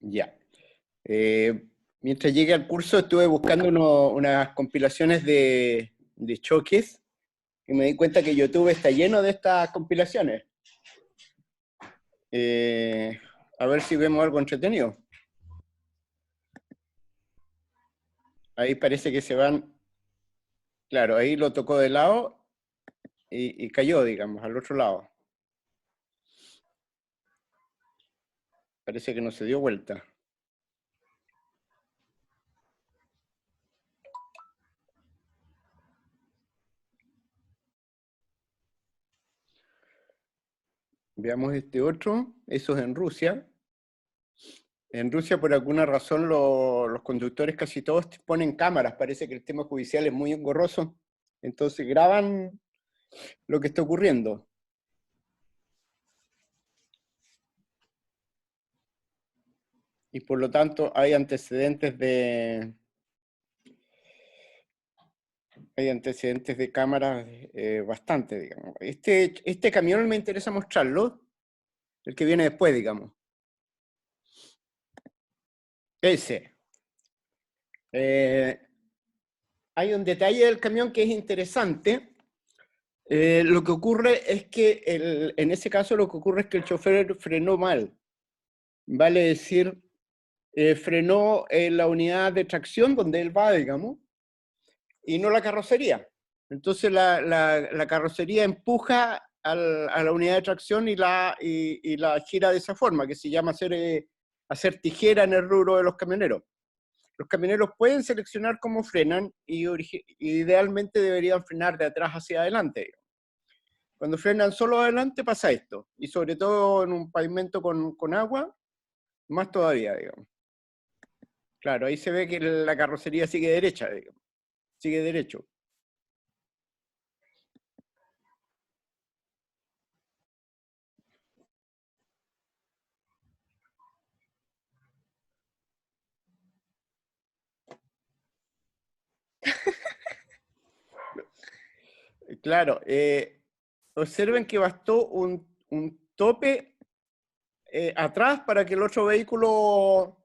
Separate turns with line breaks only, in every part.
Ya. Mientras llegué al curso estuve buscando unas compilaciones de choques y me di cuenta que YouTube está lleno de estas compilaciones. A ver si vemos algo entretenido. Ahí parece que se van, claro, ahí lo tocó de lado y cayó, digamos, al otro lado. Parece que no se dio vuelta. Veamos este otro, eso es en Rusia. En Rusia, por alguna razón, los conductores casi todos ponen cámaras. Parece que el tema judicial es muy engorroso. Entonces graban lo que está ocurriendo. Y por lo tanto hay antecedentes de cámaras bastante, digamos. Este camión me interesa mostrarlo, el que viene después, digamos. Ese. Hay un detalle del camión que es interesante. Lo que ocurre es que, en ese caso, lo que ocurre es que el chofer frenó mal. Vale decir, frenó la unidad de tracción donde él va, digamos, y no la carrocería. Entonces la carrocería empuja a la unidad de tracción y la gira de esa forma, que se llama hacer tijera en el rubro de los camioneros. Los camioneros pueden seleccionar cómo frenan y idealmente deberían frenar de atrás hacia adelante, digamos. Cuando frenan solo adelante pasa esto, y sobre todo en un pavimento con agua, más todavía, digamos. Claro, ahí se ve que la carrocería sigue derecha, digamos. Sigue derecho. Claro, observen que bastó un tope atrás para que el otro vehículo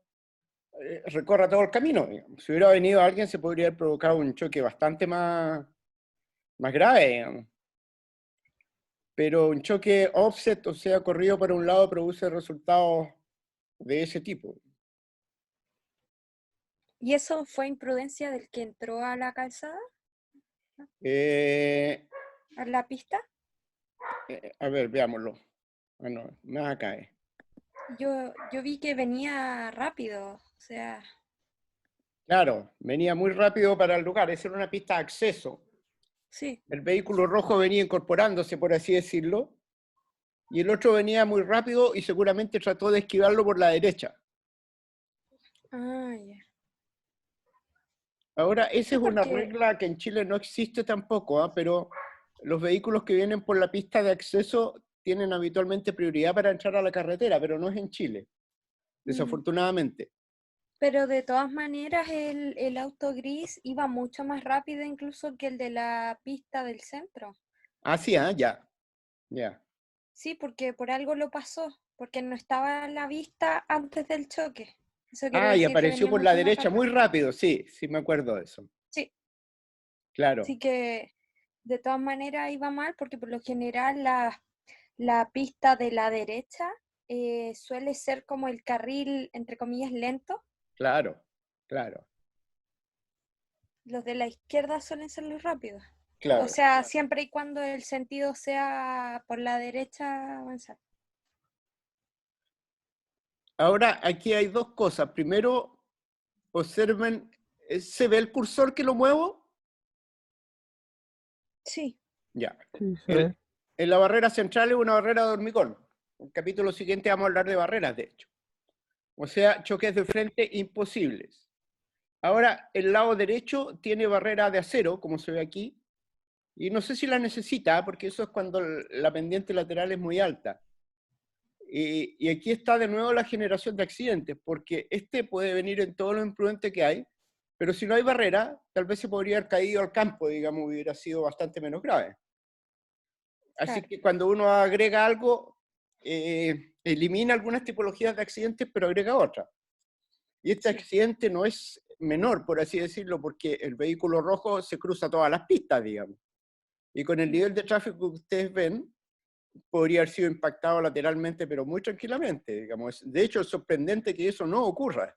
recorra todo el camino, digamos. Si hubiera venido alguien se podría haber provocado un choque bastante más grave, digamos. Pero un choque offset, o sea, corrido para un lado, produce resultados de ese tipo.
¿Y eso fue imprudencia del que entró a la calzada,
Eh,
a la pista?
a ver, veámoslo. Bueno, más acá.
Yo vi que venía rápido, o sea,
Claro, venía muy rápido para el lugar, esa era una pista de acceso.
sí.
El vehículo rojo venía incorporándose, por así decirlo, y el otro venía muy rápido y seguramente trató de esquivarlo por la derecha.
Ah, ya.
Ahora, esa
Sí,
es una
porque
regla que en Chile no existe tampoco, ¿ah? Pero los vehículos que vienen por la pista de acceso tienen habitualmente prioridad para entrar a la carretera, pero no es en Chile,
mm,
desafortunadamente.
pero de todas maneras el auto gris iba mucho más rápido incluso que el de la pista del centro.
Ah, sí, ah, ya, ya.
Sí, porque por algo lo pasó, porque no estaba a la vista antes del choque. Eso quiere
Ah, y
decir que
apareció
venía
por la
mucho más
derecha
rápido.
muy rápido, sí, sí me acuerdo de eso.
Sí,
Claro,
así que de todas maneras iba mal porque por lo general la pista de la derecha suele ser como el carril, entre comillas, lento.
claro, claro,
Los de la izquierda suelen ser los rápidos. O
claro.
sea, siempre y cuando el sentido sea por la derecha avanzar.
Ahora, aquí hay dos cosas. Primero, observen, ¿se ve el cursor que lo muevo?
Sí.
Ya.
Sí, se
El-
ve.
en la barrera central es una barrera de hormigón. En el capítulo siguiente vamos a hablar de barreras, de hecho. O sea, choques de frente imposibles. Ahora, el lado derecho tiene barrera de acero, como se ve aquí, y no sé si la necesita, porque eso es cuando la pendiente lateral es muy alta. Y aquí está de nuevo la generación de accidentes, porque este puede venir en todo lo imprudente que hay, pero si no hay barrera, tal vez se podría haber caído al campo, digamos, hubiera sido bastante menos grave. Así
Claro.
que cuando uno agrega algo, elimina algunas tipologías de accidentes, pero agrega otras. Y este
Sí.
accidente no es menor, por así decirlo, porque el vehículo rojo se cruza todas las pistas, digamos. Y con el nivel de tráfico que ustedes ven, podría haber sido impactado lateralmente, pero muy tranquilamente, digamos. De hecho, es sorprendente que eso no ocurra.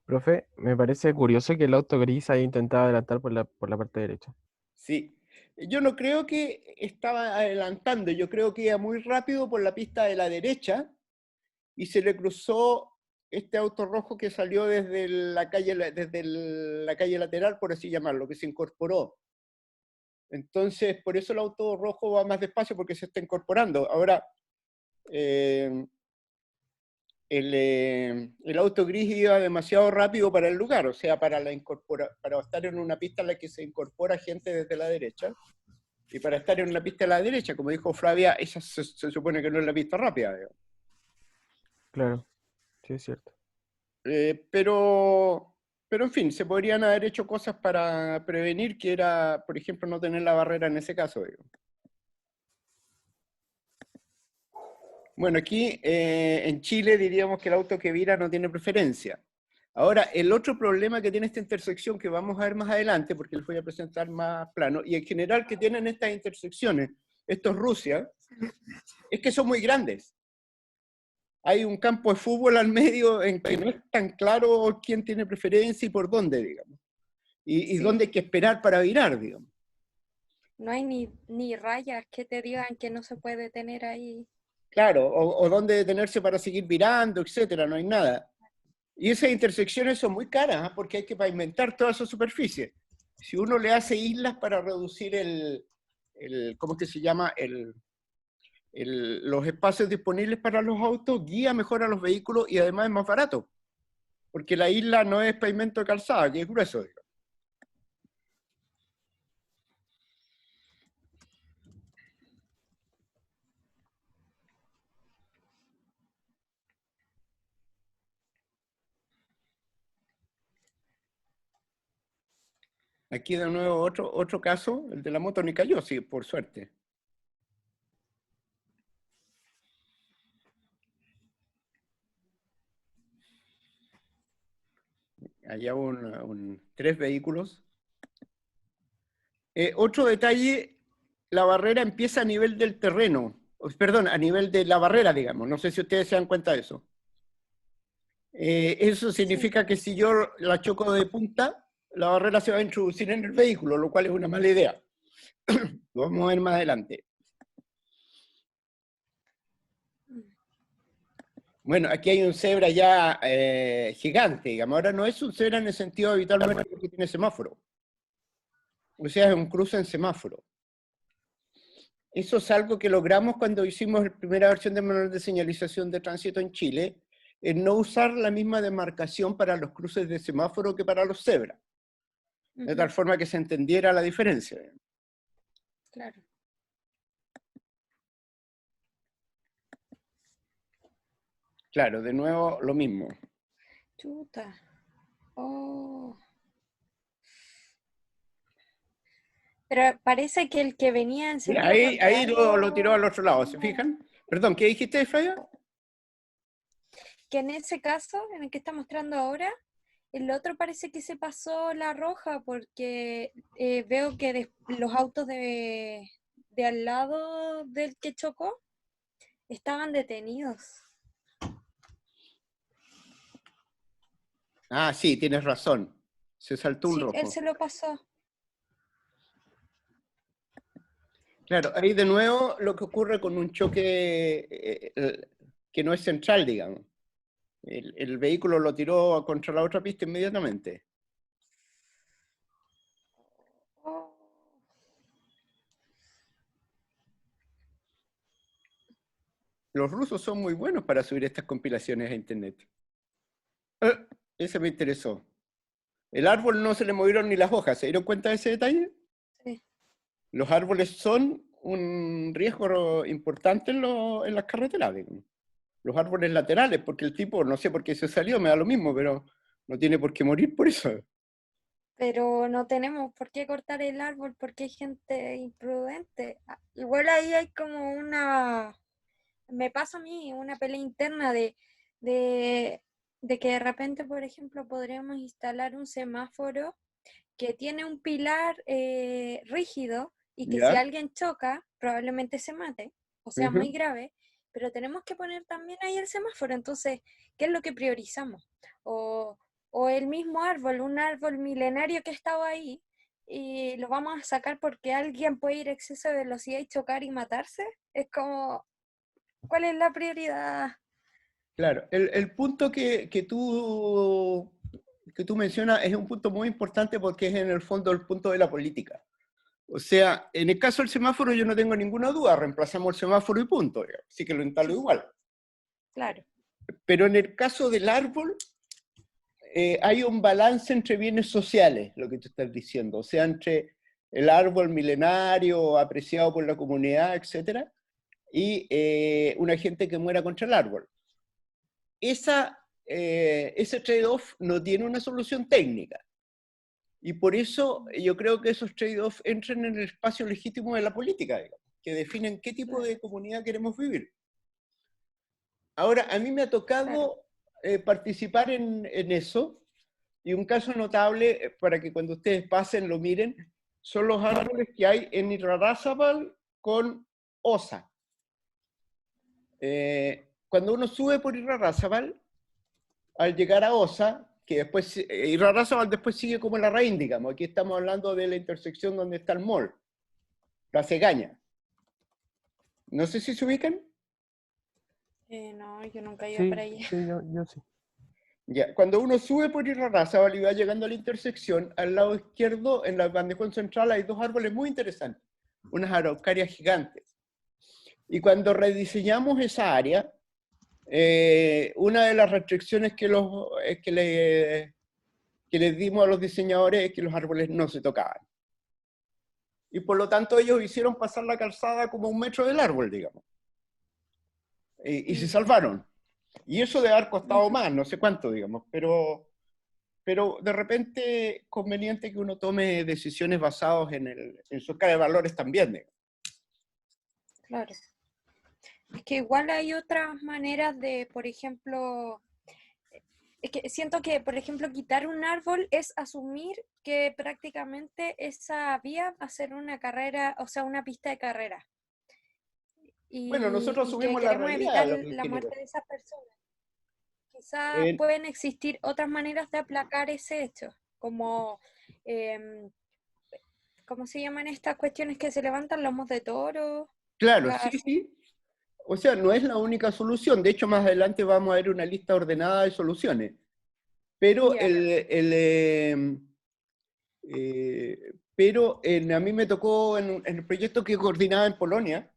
Profe, me parece curioso que el auto gris haya intentado adelantar por la parte derecha.
Sí. Yo no creo que estaba adelantando, yo creo que iba muy rápido por la pista de la derecha y se le cruzó este auto rojo que salió desde la calle lateral, por así llamarlo, que se incorporó. Entonces, por eso el auto rojo va más despacio porque se está incorporando. Ahora, eh, el auto gris iba demasiado rápido para el lugar, o sea, para estar en una pista en la que se incorpora gente desde la derecha, y para estar en una pista a la derecha, como dijo Flavia, esa se supone que no es la pista rápida, digamos.
Claro, sí es cierto.
Pero en fin, se podrían haber hecho cosas para prevenir, que era, por ejemplo, no tener la barrera en ese caso, digamos. Bueno, aquí en Chile diríamos que el auto que vira no tiene preferencia. Ahora, el otro problema que tiene esta intersección, que vamos a ver más adelante, porque les voy a presentar más plano, y en general que tienen estas intersecciones, estos Rusia, es que son muy grandes. Hay un campo de fútbol al medio en que no es tan claro quién tiene preferencia y por dónde, digamos. Y
Sí.
dónde hay que esperar para virar, digamos.
No hay ni rayas que te digan que no se puede tener ahí.
Claro, o dónde detenerse para seguir virando, etcétera, no hay nada. Y esas intersecciones son muy caras, ¿eh? Porque hay que pavimentar toda esa superficie. Si uno le hace islas para reducir ¿cómo es que se llama? Los espacios disponibles para los autos, guía mejor a los vehículos y además es más barato. Porque la isla no es pavimento de calzada, que es grueso, digamos. Aquí de nuevo otro caso, el de la moto ni cayó, sí, por suerte. Allá tres vehículos. Otro detalle, la barrera empieza a nivel del terreno, perdón, a nivel de la barrera, digamos. No sé si ustedes se dan cuenta de eso. Eso significa que si yo la choco de punta, la barrera se va a introducir en el vehículo, lo cual es una mala idea. Lo vamos a ver más adelante. Bueno, aquí hay un cebra ya gigante, digamos. Ahora no es un cebra en el sentido habitualmente porque tiene semáforo. O sea, es un cruce en semáforo. Eso es algo que logramos cuando hicimos la primera versión del manual de señalización de tránsito en Chile, en no usar la misma demarcación para los cruces de semáforo que para los cebras. De tal forma que se entendiera la diferencia.
Claro.
Claro, de nuevo lo mismo.
Chuta. Oh. Pero parece que el que venía en
Mira,
sentido
ahí
contrario,
lo tiró al otro lado, ¿se fijan? Perdón, ¿qué dijiste, Flavia?
que en ese caso, en el que está mostrando ahora, el otro parece que se pasó la roja porque veo que los autos de al lado del que chocó estaban detenidos.
Ah, sí, tienes razón. Se saltó un
Sí, él
rojo.
se lo pasó.
Claro, ahí de nuevo lo que ocurre con un choque que no es central, digamos. El vehículo lo tiró contra la otra pista inmediatamente.
Oh.
Los rusos son muy buenos para subir estas compilaciones a internet. Ese me interesó. El árbol no se le movieron ni las hojas. ¿Se dieron cuenta de ese detalle?
Sí.
Los árboles son un riesgo importante en las carreteras, digamos. Los árboles laterales, porque el tipo, no sé por qué se salió, me da lo mismo, pero no tiene por qué morir por eso.
pero no tenemos por qué cortar el árbol porque hay gente imprudente. Igual ahí hay como me pasa a mí una pelea interna de, de que de repente, por ejemplo, podríamos instalar un semáforo que tiene un pilar rígido y que si
¿Ya?
alguien choca, probablemente se mate, o sea, muy
Ujú.
grave, pero tenemos que poner también ahí el semáforo. Entonces, ¿qué es lo que priorizamos? O, o el mismo árbol, un árbol milenario que estaba ahí, y lo vamos a sacar porque alguien puede ir a exceso de velocidad y chocar y matarse. Es como, ¿cuál es la prioridad?
Claro, el punto que tú mencionas es un punto muy importante porque es en el fondo el punto de la política. O sea, en el caso del semáforo yo no tengo ninguna duda, reemplazamos el semáforo y punto, digamos, así que lo instalo
Sí,
igual.
claro,
Pero en el caso del árbol, hay un balance entre bienes sociales, lo que tú estás diciendo, o sea, entre el árbol milenario apreciado por la comunidad, etcétera, y una gente que muera contra el árbol. Ese trade-off no tiene una solución técnica. Y por eso yo creo que esos trade-offs entran en el espacio legítimo de la política, digamos, que definen qué tipo
claro,
de comunidad queremos vivir. Ahora, a mí me ha
claro.
tocado participar en eso, y un caso notable, para que cuando ustedes pasen lo miren, son los árboles que hay en Irarrázaval con Osa. Cuando uno sube por Irarrázaval, al llegar a Osa, que después, Irarrázaval después sigue como la raíz, digamos, aquí estamos hablando de la intersección donde está el mall, la Cegaña. No sé si se ubican.
No, yo nunca he ido
Sí,
para allá.
sí, yo sí.
Ya, cuando uno sube por Irarrázaval y va llegando a la intersección, al lado izquierdo, en la bandejón central, hay dos árboles muy interesantes, unas araucarias gigantes. Y cuando rediseñamos esa área, una de las restricciones que les dimos a los diseñadores es que los árboles no se tocaban. Y por lo tanto ellos hicieron pasar la calzada como 1 metro del árbol, digamos. Y se
Ya.
salvaron. Y eso debe haber costado
Ujú.
más, no sé cuánto, digamos, pero de repente conveniente que uno tome decisiones basadas en su escala de valores también, digamos.
Claro. Es que igual hay otras maneras de, por ejemplo, es que siento que, por ejemplo, quitar un árbol es asumir que prácticamente esa vía va a ser una carrera, o sea, una pista de carrera.
Bueno, nosotros
Y que
asumimos la
queremos
realidad
evitar
de los
la muerte
ingenieros.
de esas personas. Quizás
Eh,
pueden existir otras maneras de aplacar ese hecho, como, em, ¿cómo se llaman estas cuestiones que se levantan? Lomos de toro,
claro, sí,
las...
sí. O sea, no es la única solución. De hecho, más adelante vamos a ver una lista ordenada de soluciones. Pero,
Ya,
a mí me tocó en el proyecto que coordinaba en Polonia,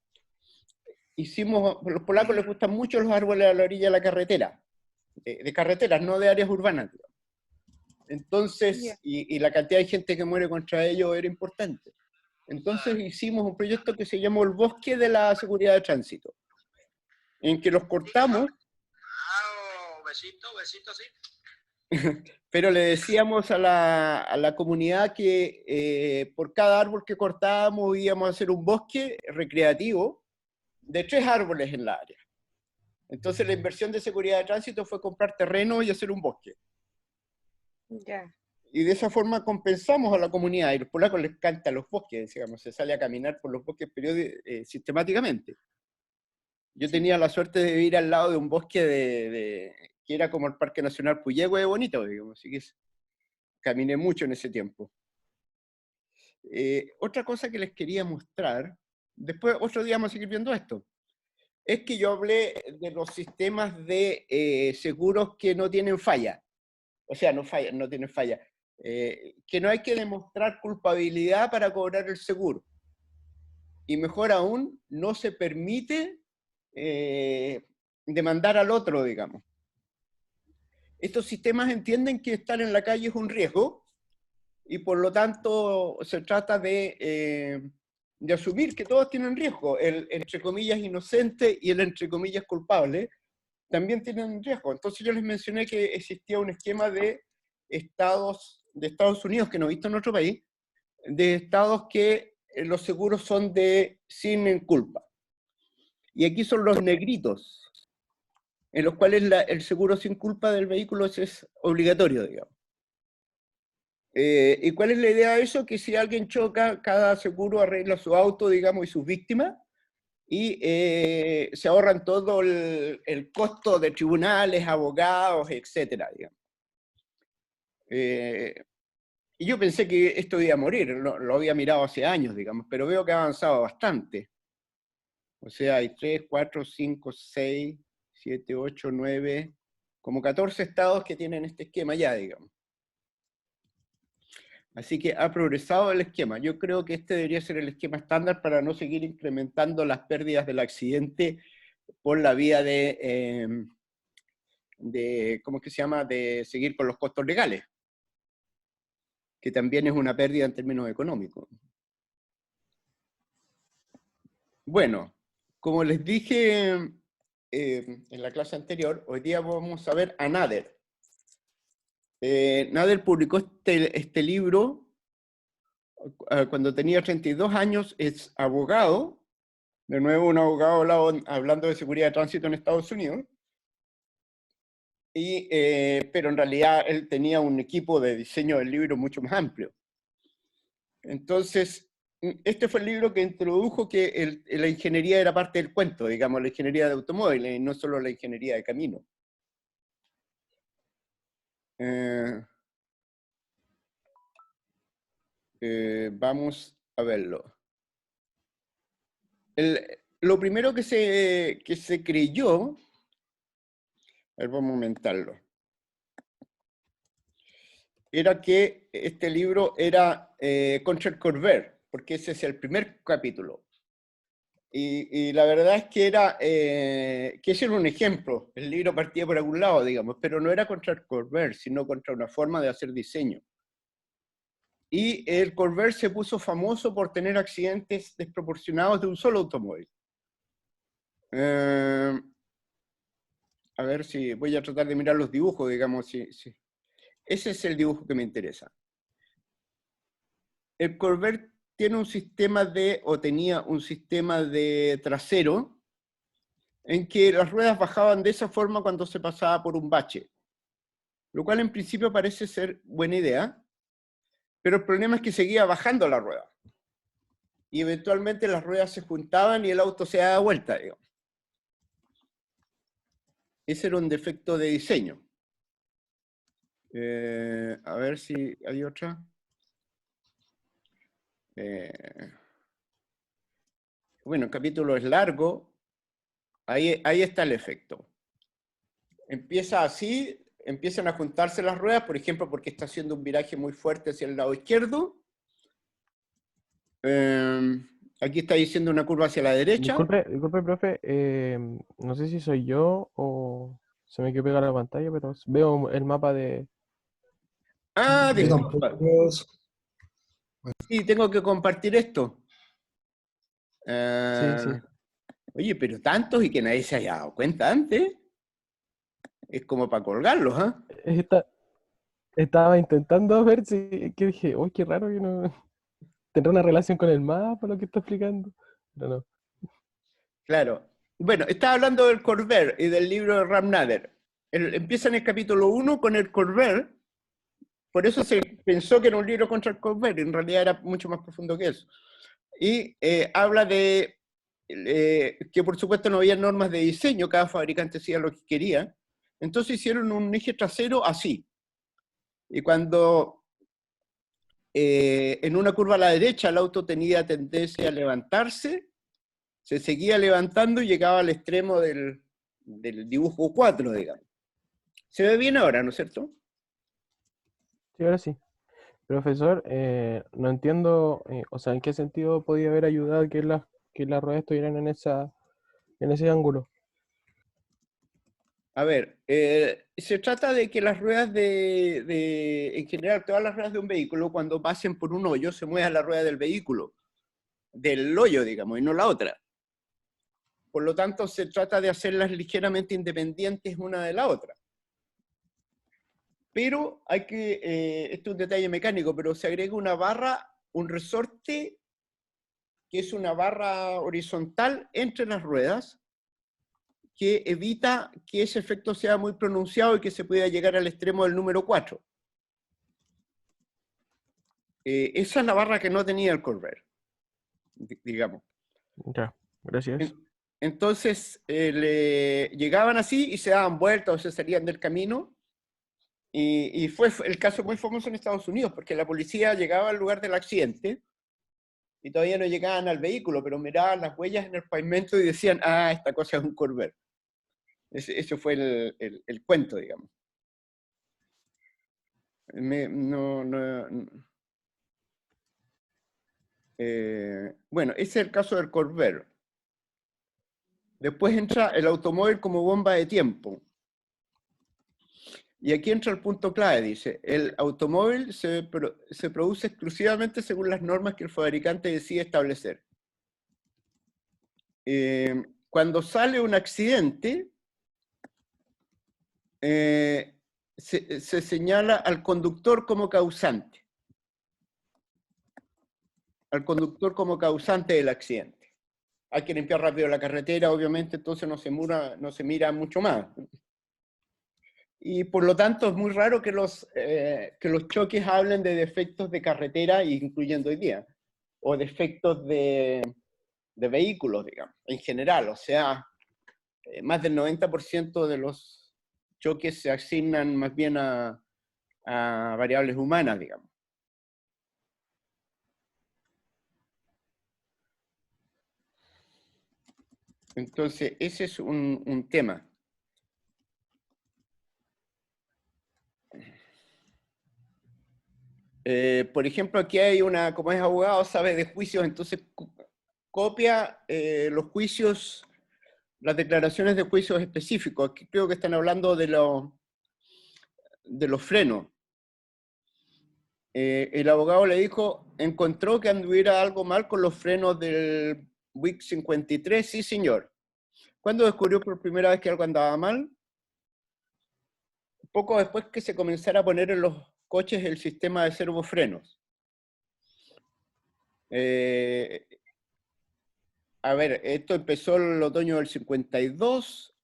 a los polacos les gustan mucho los árboles a la orilla de la carretera, de carreteras, no de áreas urbanas, digamos.
ya.
Entonces, y la cantidad de gente que muere contra ellos era importante. Entonces hicimos un proyecto que se llamó el Bosque de la Seguridad de Tránsito, en que los cortamos,
Besito, besito, sí.
pero le decíamos a la comunidad que por cada árbol que cortábamos íbamos a hacer un bosque recreativo de 3 árboles en la área. Entonces la inversión de seguridad de tránsito fue comprar terreno y hacer un bosque.
Ya.
Y de esa forma compensamos a la comunidad. Y a los polacos les encantan los bosques, digamos, se sale a caminar por los bosques sistemáticamente. Yo
Sí.
tenía la suerte de vivir al lado de un bosque que era como el Parque Nacional Puyehue de bonito, digamos, así que caminé mucho en ese tiempo. Otra cosa que les quería mostrar, después otro día vamos a seguir viendo esto, es que yo hablé de los sistemas de seguros que no tienen falla. O sea, no tienen falla. Que no hay que demostrar culpabilidad para cobrar el seguro. Y mejor aún, no se permite demandar al otro, digamos. Estos sistemas entienden que estar en la calle es un riesgo y por lo tanto se trata de asumir que todos tienen riesgo. El entre comillas inocente y el entre comillas culpable también tienen riesgo. Entonces yo les mencioné que existía un esquema de estados de Estados Unidos, que no he visto en otro país, de estados que los seguros son de sin culpa. Y aquí son los negritos, en los cuales el seguro sin culpa del vehículo es obligatorio, digamos. ¿Y cuál es la idea de eso? Que si alguien choca, cada seguro arregla su auto, digamos, y sus víctimas, y se ahorran todo el costo de tribunales, abogados, etcétera, digamos. Y yo pensé que esto iba a morir, lo había mirado hace años, digamos, pero veo que ha avanzado bastante. O sea, hay 3, 4, 5, 6, 7, 8, 9, como 14 estados que tienen este esquema ya, digamos. Así que ha progresado el esquema. Yo creo que este debería ser el esquema estándar para no seguir incrementando las pérdidas del accidente por la vía de ¿cómo es que se llama?, de seguir con los costos legales, que también es una pérdida en términos económicos. Bueno, como les dije en la clase anterior, hoy día vamos a ver a Nader. Nader publicó este libro cuando tenía 32 años, es abogado, de nuevo un abogado hablando de seguridad de tránsito en Estados Unidos, pero en realidad él tenía un equipo de diseño del libro mucho más amplio. Entonces, este fue el libro que introdujo que la ingeniería era parte del cuento, digamos, la ingeniería de automóviles, y no solo la ingeniería de camino. Vamos a verlo. Lo primero que se creyó, a ver, vamos a aumentarlo, era que este libro era contra el Corvair, porque ese es el primer capítulo. Y la verdad es que que ese era un ejemplo. El libro partía por algún lado, digamos, pero no era contra el Corvair, sino contra una forma de hacer diseño. Y el Corvair se puso famoso por tener accidentes desproporcionados de un solo automóvil. A ver si voy a tratar de mirar los dibujos, digamos. Sí. Ese es el dibujo que me interesa. El Corvair tiene un sistema tenía un sistema de trasero en que las ruedas bajaban de esa forma cuando se pasaba por un bache, lo cual en principio parece ser buena idea, pero el problema es que seguía bajando la rueda y eventualmente las ruedas se juntaban y el auto se daba vuelta, digamos. Ese era un defecto de diseño. A ver si hay otra. Bueno, el capítulo es largo. Ahí está el efecto. Empieza así, empiezan a juntarse las ruedas, por ejemplo, porque está haciendo un viraje muy fuerte hacia el lado izquierdo. Aquí está diciendo una curva hacia la derecha.
Disculpe, profe, no sé si soy yo o se me quedó pegada la pantalla, pero veo el mapa de...
Ah,
Yo
disculpa.
tampoco.
Sí, tengo que compartir esto.
Sí.
Oye, pero tantos y que nadie se haya dado cuenta antes. Es como para colgarlos, ¿ah?
Estaba intentando ver si... Que dije, uy, qué raro que no... ¿Tendrá una relación con el mapa lo que está explicando? Pero no.
Claro. Bueno, estaba hablando del Corvair y del libro de Ram Nader. Empieza en el capítulo 1 con el Corvair. Por eso se pensó que era un libro contra el Corvair. En realidad era mucho más profundo que eso. Y habla de que por supuesto no había normas de diseño, cada fabricante hacía lo que quería. Entonces hicieron un eje trasero así. Y cuando en una curva a la derecha el auto tenía tendencia a levantarse, se seguía levantando y llegaba al extremo del dibujo 4, digamos. Se ve bien ahora, ¿no es cierto?
Sí, ahora sí. Profesor, no entiendo, o sea, ¿en qué sentido podía haber ayudado que las ruedas estuvieran en ese ángulo?
A ver, se trata de que las ruedas en general, todas las ruedas de un vehículo, cuando pasen por un hoyo, se mueva la rueda del vehículo, del hoyo, digamos, y no la otra. Por lo tanto, se trata de hacerlas ligeramente independientes una de la otra. pero hay que, esto es un detalle mecánico, pero se agrega una barra, un resorte, que es una barra horizontal entre las ruedas, que evita que ese efecto sea muy pronunciado y que se pueda llegar al extremo del número 4. Esa es la barra que no tenía el Corvair, digamos.
Ya, gracias.
Entonces, le llegaban así y se daban vueltas o se salían del camino. Y fue el caso muy famoso en Estados Unidos, porque la policía llegaba al lugar del accidente y todavía no llegaban al vehículo, pero miraban las huellas en el pavimento y decían, ah, esta cosa es un Corvair. Ese fue el cuento, digamos. Bueno, ese es el caso del Corvair. Después entra el automóvil como bomba de tiempo. Y aquí entra el punto clave, dice, el automóvil se produce exclusivamente según las normas que el fabricante decide establecer. Cuando sale un accidente, se señala al conductor como causante. Al conductor como causante del accidente. Hay que limpiar rápido la carretera, obviamente, entonces no se mira mucho más. Y por lo tanto es muy raro que los choques hablen de defectos de carretera, incluyendo hoy día, o defectos de vehículos, digamos, en general. O sea, más del 90% de los choques se asignan más bien a variables humanas, digamos. Entonces, ese es un tema. Por ejemplo, aquí hay como es abogado, sabe de juicios, entonces copia los juicios, las declaraciones de juicios específicos. Aquí creo que están hablando de los frenos. El abogado le dijo, encontró que anduviera algo mal con los frenos del Buick 53, sí señor. ¿Cuándo descubrió por primera vez que algo andaba mal? Poco después que se comenzara a poner en los coches el sistema de servofrenos. A ver, esto empezó en el otoño del 52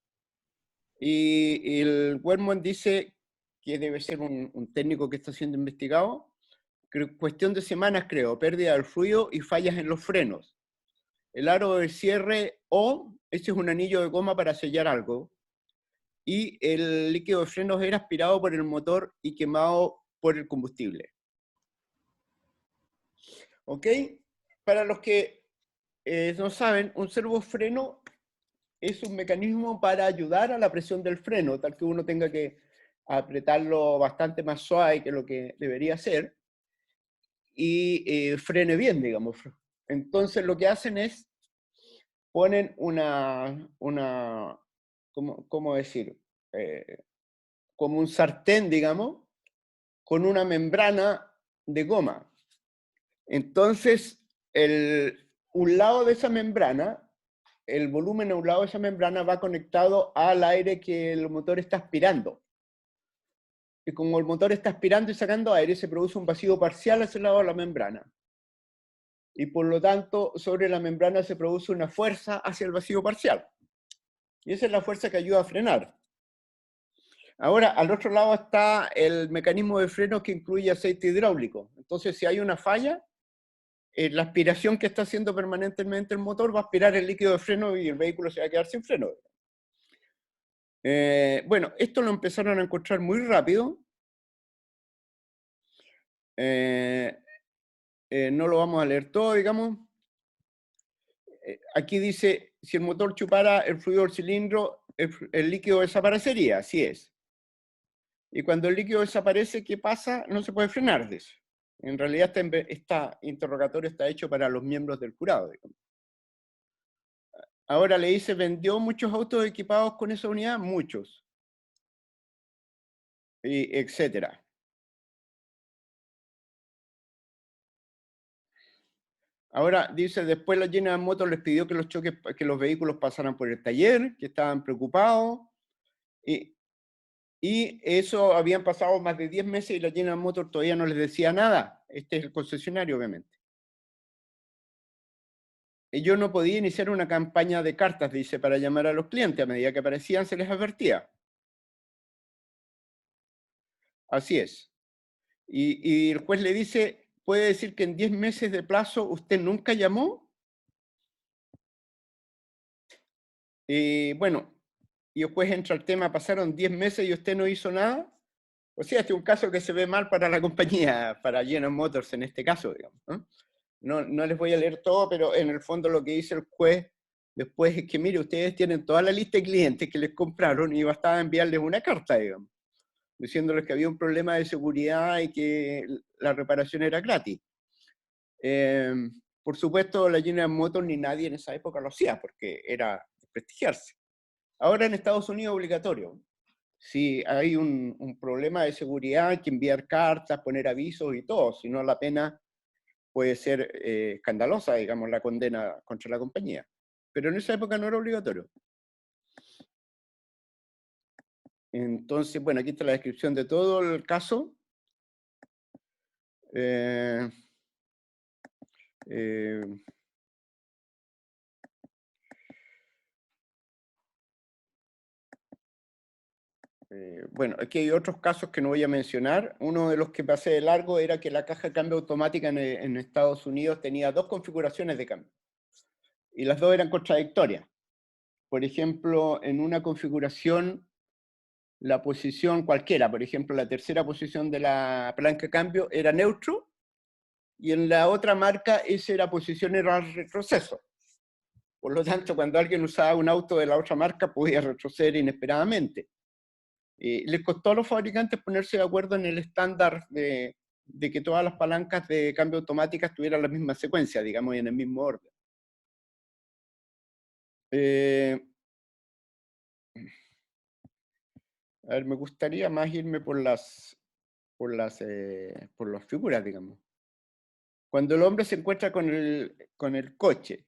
y el Wermont dice que debe ser un técnico que está siendo investigado. Cuestión de semanas, creo, pérdida del fluido y fallas en los frenos. El aro de cierre ese es un anillo de goma para sellar algo, y el líquido de frenos era aspirado por el motor y quemado por el combustible. ¿Ok? Para los que no saben, un servofreno es un mecanismo para ayudar a la presión del freno, tal que uno tenga que apretarlo bastante más suave que lo que debería ser, y frene bien, digamos. Entonces lo que hacen es, ponen ¿cómo decir? Como un sartén, digamos, con una membrana de goma. Entonces, un lado de esa membrana, el volumen a un lado de esa membrana va conectado al aire que el motor está aspirando. Y como el motor está aspirando y sacando aire, se produce un vacío parcial hacia el lado de la membrana. Y por lo tanto, sobre la membrana se produce una fuerza hacia el vacío parcial. Y esa es la fuerza que ayuda a frenar. Ahora, al otro lado está el mecanismo de freno que incluye aceite hidráulico. Entonces, si hay una falla, la aspiración que está haciendo permanentemente el motor va a aspirar el líquido de freno y el vehículo se va a quedar sin freno. Bueno, esto lo empezaron a encontrar muy rápido. No lo vamos a leer todo, digamos. Aquí dice, si el motor chupara el fluido del cilindro, el líquido desaparecería, así es. Y cuando el líquido desaparece, ¿qué pasa? No se puede frenar de eso. En realidad este interrogatorio está hecho para los miembros del jurado, digamos. Ahora le dice, ¿vendió muchos autos equipados con esa unidad? Muchos. Y etcétera. Ahora dice, después la General Motors les pidió que los vehículos pasaran por el taller, que estaban preocupados. Y eso habían pasado más de 10 meses y la General Motors todavía no les decía nada. Este es el concesionario, obviamente. Ellos no podían iniciar una campaña de cartas, dice, para llamar a los clientes. A medida que aparecían, se les advertía. Así es. Y el juez le dice, ¿puede decir que en 10 meses de plazo usted nunca llamó? Y bueno, y el juez entra al tema, pasaron 10 meses y usted no hizo nada. O sea, este es un caso que se ve mal para la compañía, para General Motors en este caso, digamos, ¿no? No les voy a leer todo, pero en el fondo lo que dice el juez después es que, mire, ustedes tienen toda la lista de clientes que les compraron y bastaba enviarles una carta, digamos, diciéndoles que había un problema de seguridad y que la reparación era gratis. Por supuesto, la General Motors ni nadie en esa época lo hacía, porque era desprestigiarse. Ahora en Estados Unidos es obligatorio. Si hay un problema de seguridad, hay que enviar cartas, poner avisos y todo, si no la pena puede ser escandalosa, digamos, la condena contra la compañía. Pero en esa época no era obligatorio. Entonces, bueno, aquí está la descripción de todo el caso. Bueno, aquí hay otros casos que no voy a mencionar. Uno de los que pasé de largo era que la caja de cambio automática en Estados Unidos tenía 2 configuraciones de cambio. Y las 2 eran contradictorias. Por ejemplo, en una configuración, la posición cualquiera, por ejemplo, la tercera posición de la palanca de cambio era neutro, y en la otra marca esa posición era retroceso. Por lo tanto, cuando alguien usaba un auto de la otra marca, podía retroceder inesperadamente. Les costó a los fabricantes ponerse de acuerdo en el estándar de que todas las palancas de cambio automáticas tuvieran la misma secuencia, digamos, y en el mismo orden. A ver, me gustaría más irme por las figuras, digamos. Cuando el hombre se encuentra con el coche,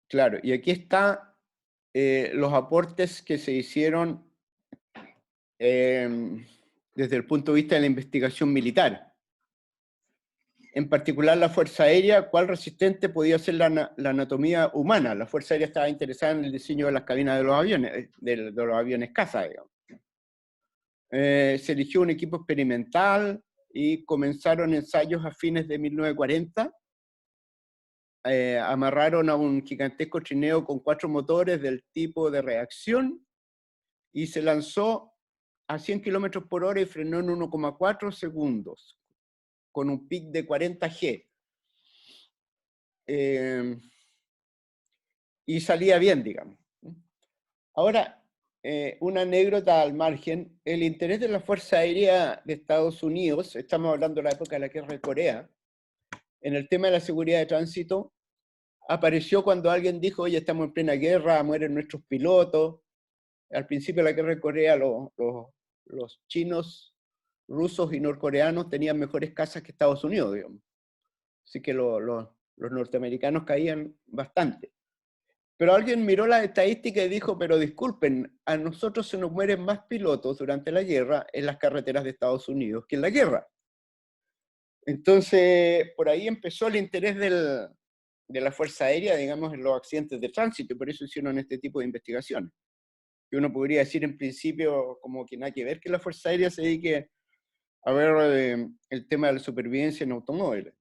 claro, y aquí está los aportes que se hicieron desde el punto de vista de la investigación militar. En particular la Fuerza Aérea, cuál resistente podía ser la anatomía humana. La Fuerza Aérea estaba interesada en el diseño de las cabinas de los aviones, de los aviones caza, digamos. Se eligió un equipo experimental y comenzaron ensayos a fines de 1940. Amarraron a un gigantesco trineo con 4 motores del tipo de reacción y se lanzó a 100 kilómetros por hora y frenó en 1,4 segundos, con un pic de 40 G. Y salía bien, digamos. Ahora, una anécdota al margen, el interés de la Fuerza Aérea de Estados Unidos, estamos hablando de la época de la guerra de Corea, en el tema de la seguridad de tránsito, apareció cuando alguien dijo, oye, estamos en plena guerra, mueren nuestros pilotos. Al principio de la guerra de Corea, los chinos, rusos y norcoreanos tenían mejores casas que Estados Unidos, digamos. Así que los norteamericanos caían bastante. Pero alguien miró las estadísticas y dijo, pero disculpen, a nosotros se nos mueren más pilotos durante la guerra en las carreteras de Estados Unidos que en la guerra. Entonces, por ahí empezó el interés de la Fuerza Aérea, digamos, en los accidentes de tránsito, y por eso hicieron este tipo de investigaciones. Que uno podría decir en principio como que nada que ver que la Fuerza Aérea se dedique a ver el tema de la supervivencia en automóviles.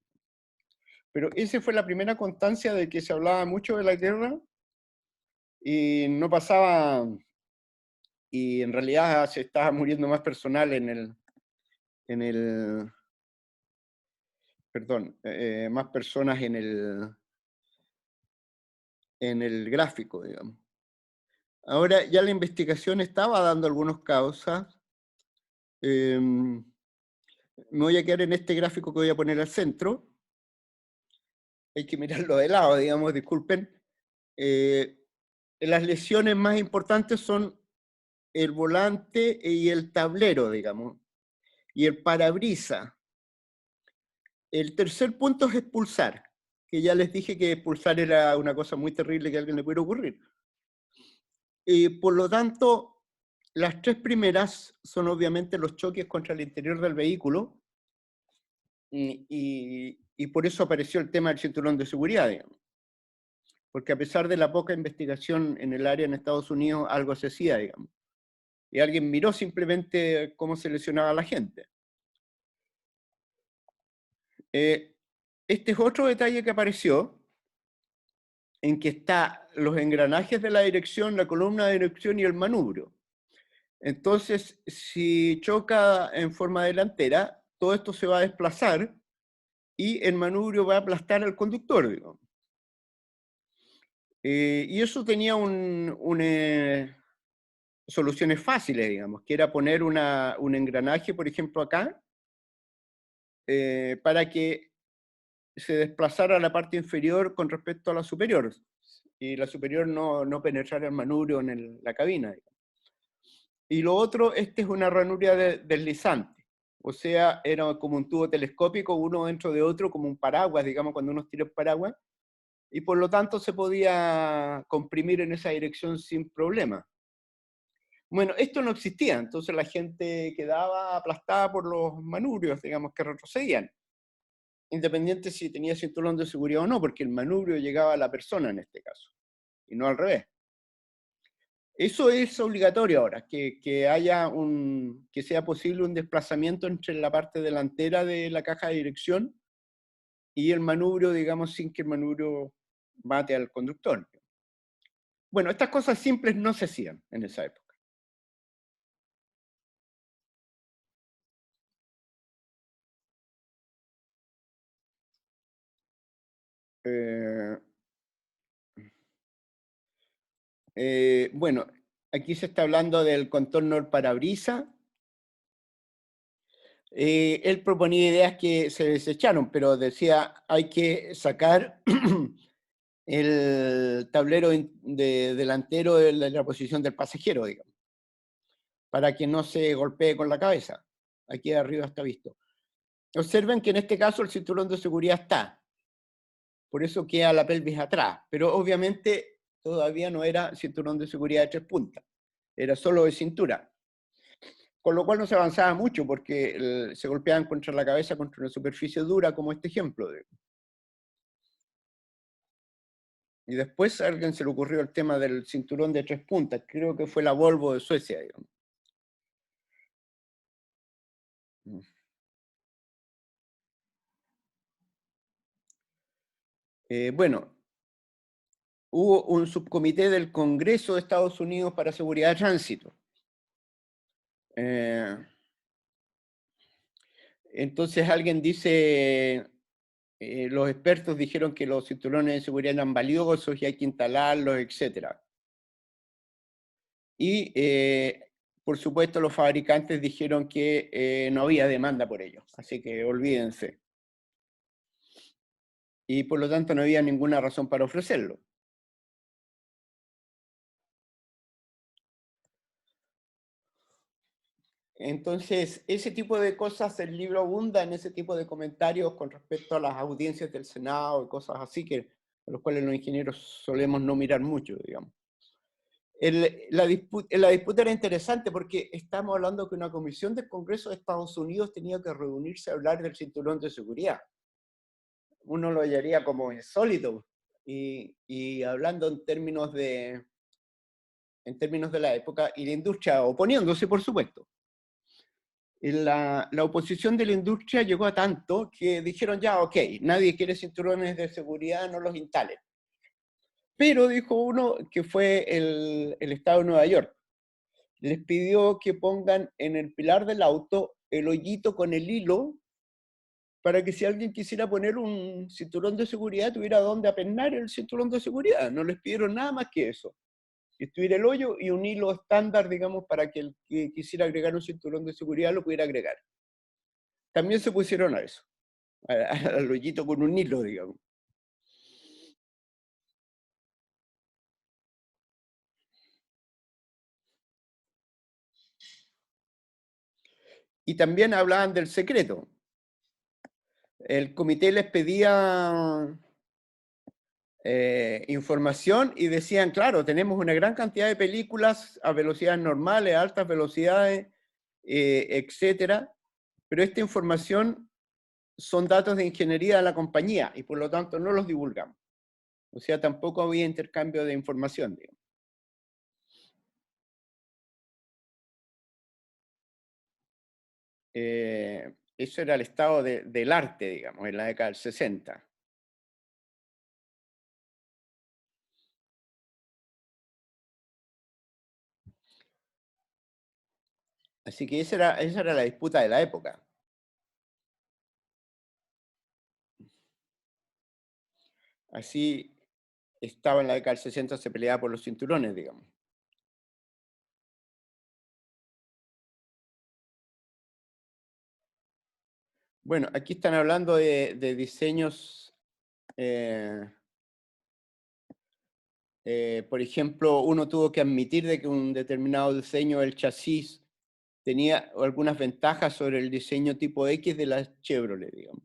Pero esa fue la primera constancia de que se hablaba mucho de la guerra y no pasaba, y en realidad se estaba muriendo más personal más personas en el gráfico, digamos. Ahora ya la investigación estaba dando algunas causas. Me voy a quedar en este gráfico que voy a poner al centro. Hay que mirarlo de lado, digamos, disculpen. Las lesiones más importantes son el volante y el tablero, digamos, y el parabrisas. El tercer punto es expulsar, que ya les dije que expulsar era una cosa muy terrible que a alguien le pudiera ocurrir. Por lo tanto, las tres primeras son obviamente los choques contra el interior del vehículo, y por eso apareció el tema del cinturón de seguridad, digamos. Porque a pesar de la poca investigación en el área en Estados Unidos, algo se hacía, digamos. Y alguien miró simplemente cómo se lesionaba a la gente. Este es otro detalle que apareció, en que están los engranajes de la dirección, la columna de dirección y el manubrio. Entonces, si choca en forma delantera, todo esto se va a desplazar y el manubrio va a aplastar al conductor, digamos. Y eso tenía soluciones fáciles, digamos, que era poner un engranaje, por ejemplo, acá, para que se desplazara la parte inferior con respecto a la superior, y la superior no penetrara el manubrio en la cabina, digamos. Y lo otro, este es una ranura deslizante, o sea, era como un tubo telescópico, uno dentro de otro, como un paraguas, digamos, cuando uno tira el paraguas, y por lo tanto se podía comprimir en esa dirección sin problema. Bueno, esto no existía, entonces la gente quedaba aplastada por los manubrios, digamos, que retrocedían, independiente si tenía cinturón de seguridad o no, porque el manubrio llegaba a la persona en este caso, y no al revés. Eso es obligatorio ahora, que que sea posible un desplazamiento entre la parte delantera de la caja de dirección y el manubrio, digamos, sin que el manubrio mate al conductor. Bueno, estas cosas simples no se hacían en esa época. Bueno, aquí se está hablando del contorno del parabrisas. Él proponía ideas que se desecharon, pero decía hay que sacar el tablero delantero de la posición del pasajero, digamos, para que no se golpee con la cabeza. Aquí arriba está visto. Observen que en este caso el cinturón de seguridad está, por eso queda la pelvis atrás, pero obviamente todavía no era cinturón de seguridad de 3 puntas, era solo de cintura. Con lo cual no se avanzaba mucho porque se golpeaban contra la cabeza, contra una superficie dura, como este ejemplo. Y después a alguien se le ocurrió el tema del cinturón de 3 puntas, creo que fue la Volvo de Suecia, digamos. Bueno, hubo un subcomité del Congreso de Estados Unidos para Seguridad de Tránsito. Entonces alguien dice, los expertos dijeron que los cinturones de seguridad eran valiosos y hay que instalarlos, etc. Y por supuesto los fabricantes dijeron que no había demanda por ellos, así que olvídense. Y por lo tanto no había ninguna razón para ofrecerlo. Entonces, ese tipo de cosas, el libro abunda en ese tipo de comentarios con respecto a las audiencias del Senado y cosas así, a los cuales los ingenieros solemos no mirar mucho, digamos. La disputa era interesante porque estamos hablando que una comisión del Congreso de Estados Unidos tenía que reunirse a hablar del cinturón de seguridad. Uno lo hallaría como insólito, y hablando en términos de la época y la industria oponiéndose, por supuesto. La oposición de la industria llegó a tanto que dijeron ya, ok, nadie quiere cinturones de seguridad, no los instalen. Pero dijo uno que fue el Estado de Nueva York. Les pidió que pongan en el pilar del auto el hoyito con el hilo para que si alguien quisiera poner un cinturón de seguridad tuviera donde apenar el cinturón de seguridad. No les pidieron nada más que eso. Que estuviera el hoyo y un hilo estándar, digamos, para que el que quisiera agregar un cinturón de seguridad lo pudiera agregar. También se pusieron a eso, al hoyito con un hilo, digamos. Y también hablaban del secreto. el comité les pedía información y decían, claro, tenemos una gran cantidad de películas a velocidades normales, a altas velocidades, etcétera, pero esta información son datos de ingeniería de la compañía y por lo tanto no los divulgamos. O sea, tampoco había intercambio de información, digamos. Eso era el estado del arte, digamos, en la década del 60. Así que esa era la disputa de la época. Así estaba en la década del 60, se peleaba por los cinturones, digamos. Bueno, aquí están hablando de diseños, por ejemplo, uno tuvo que admitir de que un determinado diseño del chasis tenía algunas ventajas sobre el diseño tipo X de la Chevrolet, digamos.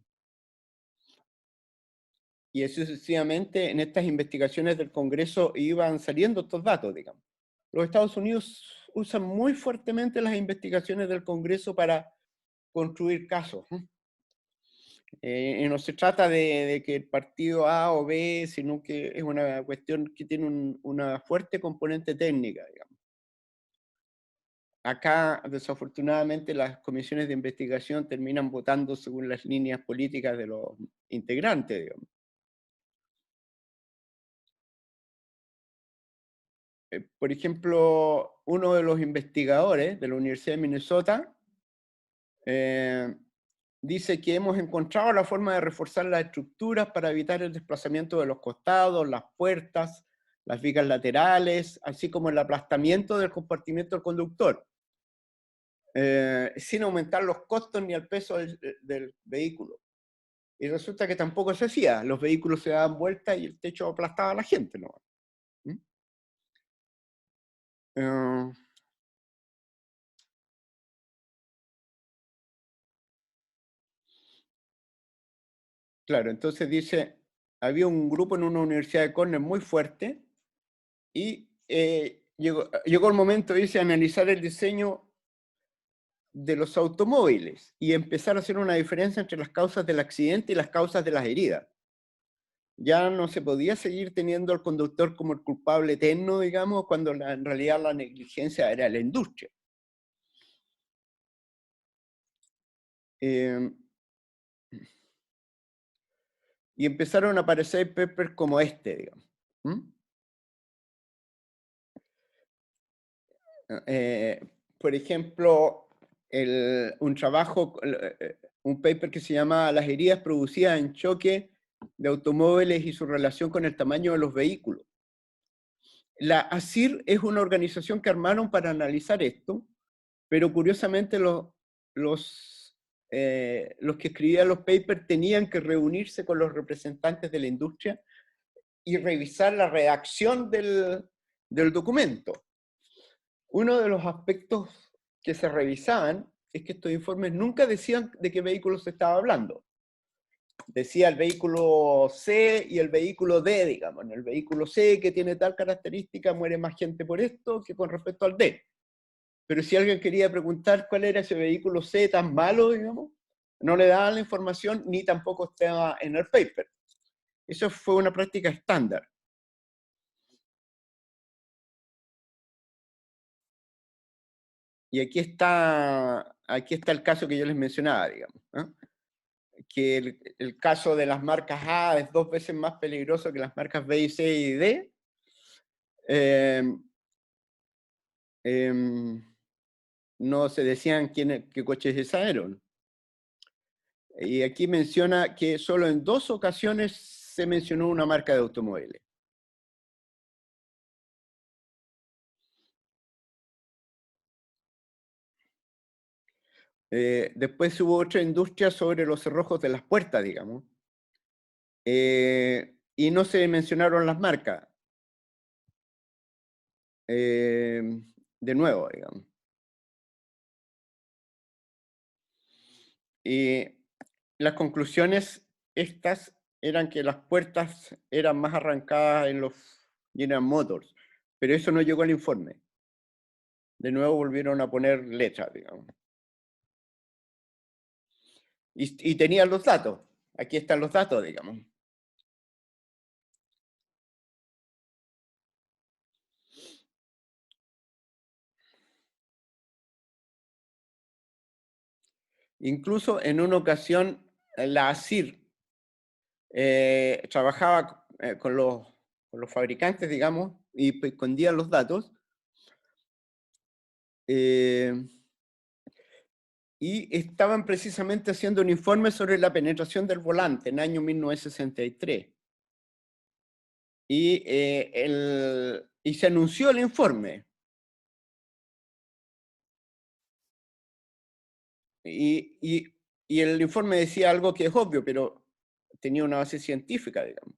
Y así sucesivamente en estas investigaciones del Congreso iban saliendo estos datos, digamos. Los Estados Unidos usan muy fuertemente las investigaciones del Congreso para construir casos. Y no se trata de que el partido A o B, sino que es una cuestión que tiene una fuerte componente técnica, digamos. Acá, desafortunadamente, las comisiones de investigación terminan votando según las líneas políticas de los integrantes, digamos. Por ejemplo, uno de los investigadores de la Universidad de Minnesota dice que hemos encontrado la forma de reforzar las estructuras para evitar el desplazamiento de los costados, las puertas, las vigas laterales, así como el aplastamiento del compartimiento del conductor, sin aumentar los costos ni el peso del vehículo. Y resulta que tampoco se hacía. Los vehículos se daban vuelta y el techo aplastaba a la gente, ¿no? Claro, entonces dice, había un grupo en una universidad de Cornell muy fuerte y llegó el momento, dice, analizar el diseño de los automóviles y empezar a hacer una diferencia entre las causas del accidente y las causas de las heridas. Ya no se podía seguir teniendo al conductor como el culpable eterno, digamos, cuando en realidad la negligencia era la industria. Y empezaron a aparecer papers como este, digamos. Por ejemplo, un paper que se llama Las heridas producidas en choque de automóviles y su relación con el tamaño de los vehículos. La ASIR es una organización que armaron para analizar esto, pero curiosamente los que escribían los papers tenían que reunirse con los representantes de la industria y revisar la redacción del documento. Uno de los aspectos que se revisaban es que estos informes nunca decían de qué vehículo se estaba hablando. Decía el vehículo C y el vehículo D, digamos. En el vehículo C, que tiene tal característica, muere más gente por esto que con respecto al D. Pero si alguien quería preguntar cuál era ese vehículo C tan malo, digamos, no le daban la información ni tampoco estaba en el paper. Eso fue una práctica estándar. Y aquí está el caso que yo les mencionaba, digamos, ¿no? Que el caso de las marcas A es 2 veces más peligroso que las marcas B, C y D. No se decían qué coches eran. Y aquí menciona que solo en 2 ocasiones se mencionó una marca de automóviles. Después hubo otra industria sobre los cerrojos de las puertas, digamos. Y no se mencionaron las marcas. De nuevo, digamos. Y las conclusiones estas eran que las puertas eran más arrancadas en los General Motors, pero eso no llegó al informe. De nuevo volvieron a poner letras, digamos. Y tenían los datos. Aquí están los datos, digamos. Incluso en una ocasión la ASIR trabajaba con los fabricantes, digamos, y escondían los datos. Y estaban precisamente haciendo un informe sobre la penetración del volante en el año 1963. Y se anunció el informe. Y el informe decía algo que es obvio, pero tenía una base científica, digamos.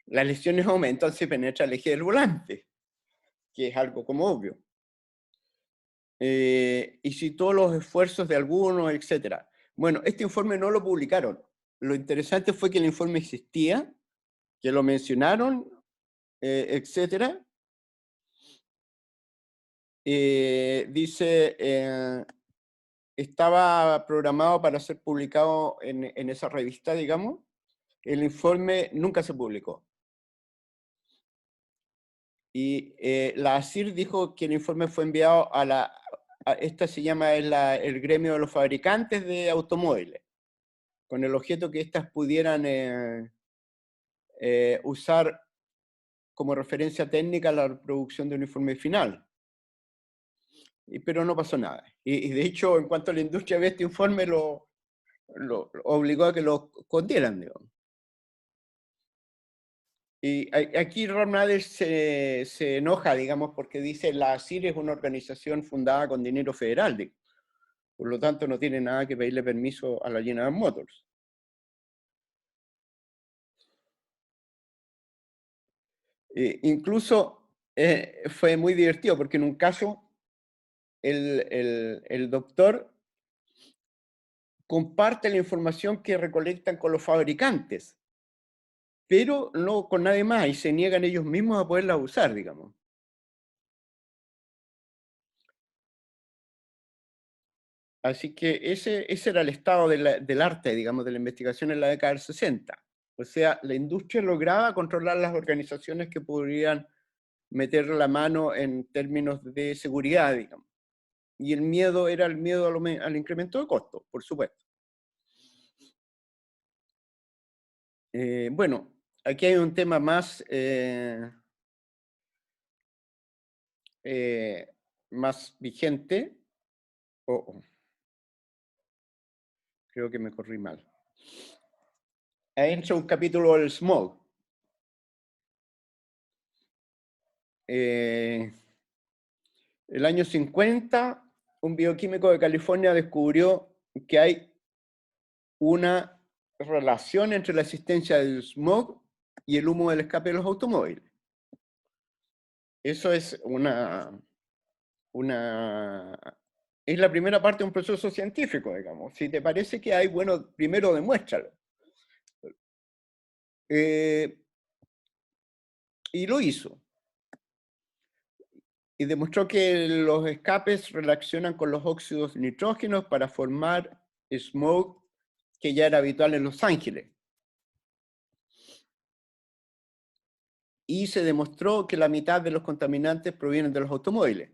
Las lesiones aumentan si penetra el eje del volante, que es algo como obvio. Y si todos los esfuerzos de algunos, etc. Bueno, este informe no lo publicaron. Lo interesante fue que el informe existía, que lo mencionaron, etc. Dice, estaba programado para ser publicado en esa revista, digamos. El informe nunca se publicó. Y la ASIR dijo que el informe fue enviado esta se llama el gremio de los fabricantes de automóviles, con el objeto que éstas pudieran usar como referencia técnica la producción de un informe final. Pero no pasó nada. Y de hecho, en cuanto a la industria ve este informe, lo obligó a que lo escondieran, digamos. Y aquí Ron Nader se enoja, digamos, porque dice la ASIR es una organización fundada con dinero federal, por lo tanto no tiene nada que pedirle permiso a la General Motors. Incluso fue muy divertido, porque en un caso el doctor comparte la información que recolectan con los fabricantes, pero no con nadie más, y se niegan ellos mismos a poderla usar, digamos. Así que ese era el estado del arte, digamos, de la investigación en la década del 60. O sea, la industria lograba controlar las organizaciones que podrían meter la mano en términos de seguridad, digamos. Y el miedo era el miedo al incremento de costos, por supuesto. Bueno, aquí hay un tema más, más vigente. Creo que me corrí mal. Ahí entra un capítulo del smog. El año 50, un bioquímico de California descubrió que hay una relación entre la existencia del smog y el humo del escape de los automóviles. Eso es es la primera parte de un proceso científico, digamos. Si te parece que hay, bueno, primero demuéstralo. Y lo hizo. Y demostró que los escapes reaccionan con los óxidos nitrógenos para formar smog que ya era habitual en Los Ángeles. Y se demostró que la mitad de los contaminantes provienen de los automóviles,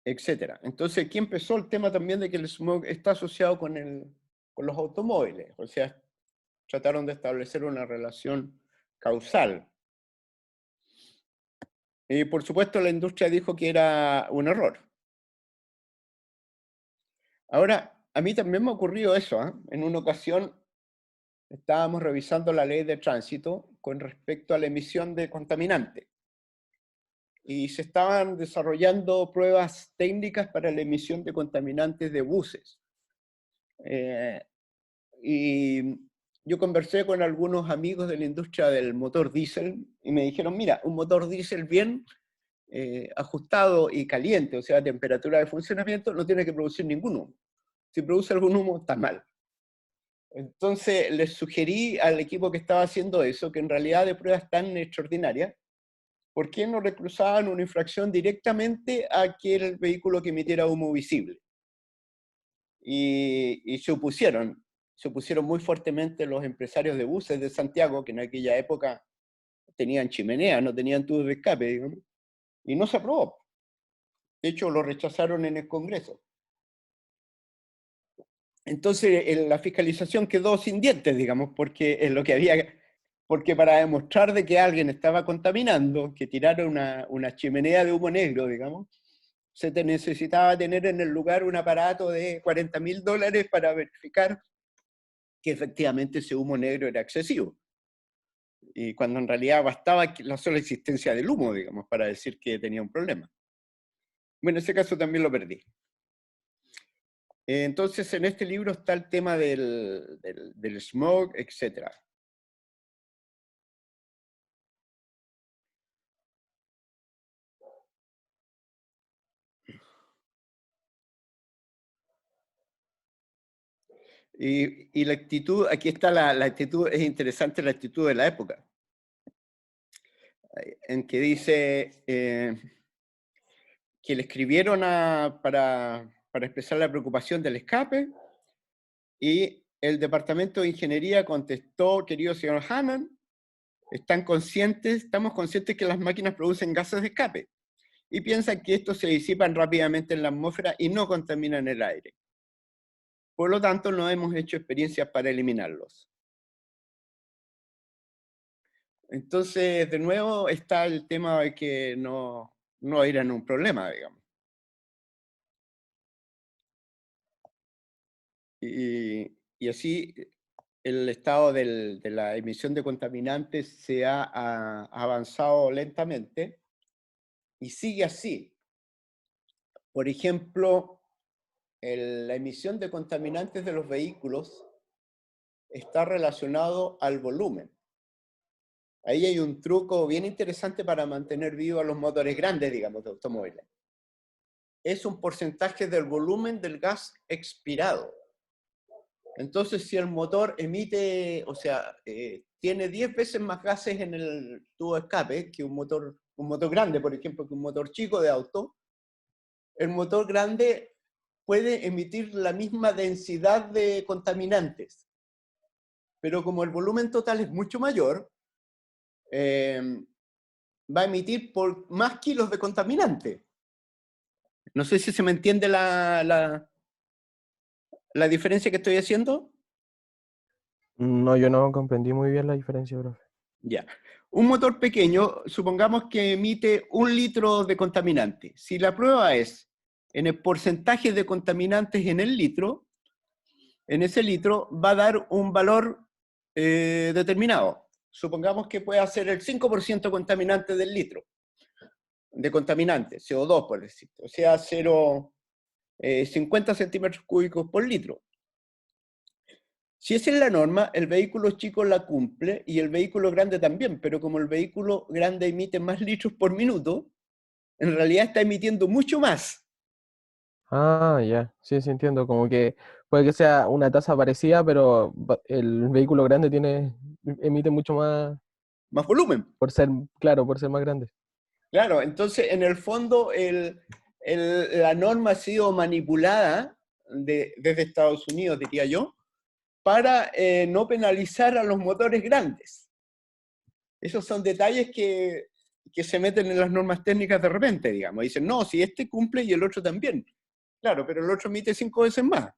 etc. Entonces aquí empezó el tema también de que el smog está asociado con los automóviles. O sea, trataron de establecer una relación causal. Y por supuesto la industria dijo que era un error. Ahora, a mí también me ha ocurrido eso. En una ocasión estábamos revisando la ley de tránsito con respecto a la emisión de contaminantes. Y se estaban desarrollando pruebas técnicas para la emisión de contaminantes de buses. Y yo conversé con algunos amigos de la industria del motor diésel y me dijeron, mira, un motor diésel bien ajustado y caliente, o sea, a temperatura de funcionamiento, no tiene que producir ninguno. Si produce algún humo, está mal. Entonces les sugerí al equipo que estaba haciendo eso, que en realidad de pruebas tan extraordinarias, ¿por qué no recruzaban una infracción directamente a aquel vehículo que emitiera humo visible? Y se opusieron muy fuertemente los empresarios de buses de Santiago, que en aquella época tenían chimenea, no tenían tubos de escape, digamos, y no se aprobó. De hecho, lo rechazaron en el Congreso. Entonces, la fiscalización quedó sin dientes, digamos, porque es lo que había, porque para demostrar de que alguien estaba contaminando, que tirara una chimenea de humo negro, digamos, se necesitaba tener en el lugar un aparato de $40.000 para verificar que efectivamente ese humo negro era excesivo. Y cuando en realidad bastaba la sola existencia del humo, digamos, para decir que tenía un problema. Bueno, en ese caso también lo perdí. Entonces, en este libro está el tema del smog, etc. Y la actitud, aquí está la actitud, es interesante la actitud de la época, en que dice que le escribieron para expresar la preocupación del escape, y el Departamento de Ingeniería contestó: querido señor Hammond, estamos conscientes que las máquinas producen gases de escape, y piensan que estos se disipan rápidamente en la atmósfera y no contaminan el aire. Por lo tanto, no hemos hecho experiencias para eliminarlos. Entonces, de nuevo, está el tema de que no eran un problema, digamos. Y así, el estado de la emisión de contaminantes se ha avanzado lentamente y sigue así. Por ejemplo, la emisión de contaminantes de los vehículos está relacionado al volumen. Ahí hay un truco bien interesante para mantener vivos los motores grandes, digamos, de automóviles. Es un porcentaje del volumen del gas expirado. Entonces, si el motor emite, o sea, tiene 10 veces más gases en el tubo de escape que un motor grande, por ejemplo, que un motor chico de auto, el motor grande puede emitir la misma densidad de contaminantes. Pero como el volumen total es mucho mayor, va a emitir por más kilos de contaminante. No sé si se me entiende la diferencia que estoy haciendo.
No, yo no comprendí muy bien la diferencia, profe.
Ya. Un motor pequeño, supongamos que emite 1 litro de contaminante. Si la prueba es en el porcentaje de contaminantes en el litro, en ese litro va a dar un valor determinado. Supongamos que puede ser el 5% contaminante del litro de contaminante, CO2 por decir, o sea, 50 centímetros cúbicos por litro. Si esa es la norma, el vehículo chico la cumple y el vehículo grande también, pero como el vehículo grande emite más litros por minuto, en realidad está emitiendo mucho más.
Ah, ya, sí, sí entiendo. Como que puede que sea una tasa parecida, pero el vehículo grande emite mucho más
Más volumen.
por ser, claro, por ser más grande.
Claro, entonces en el fondo la norma ha sido manipulada desde Estados Unidos, diría yo, para no penalizar a los motores grandes. Esos son detalles que se meten en las normas técnicas de repente, digamos. Dicen, no, si este cumple y el otro también. Claro, pero el otro emite 5 veces más.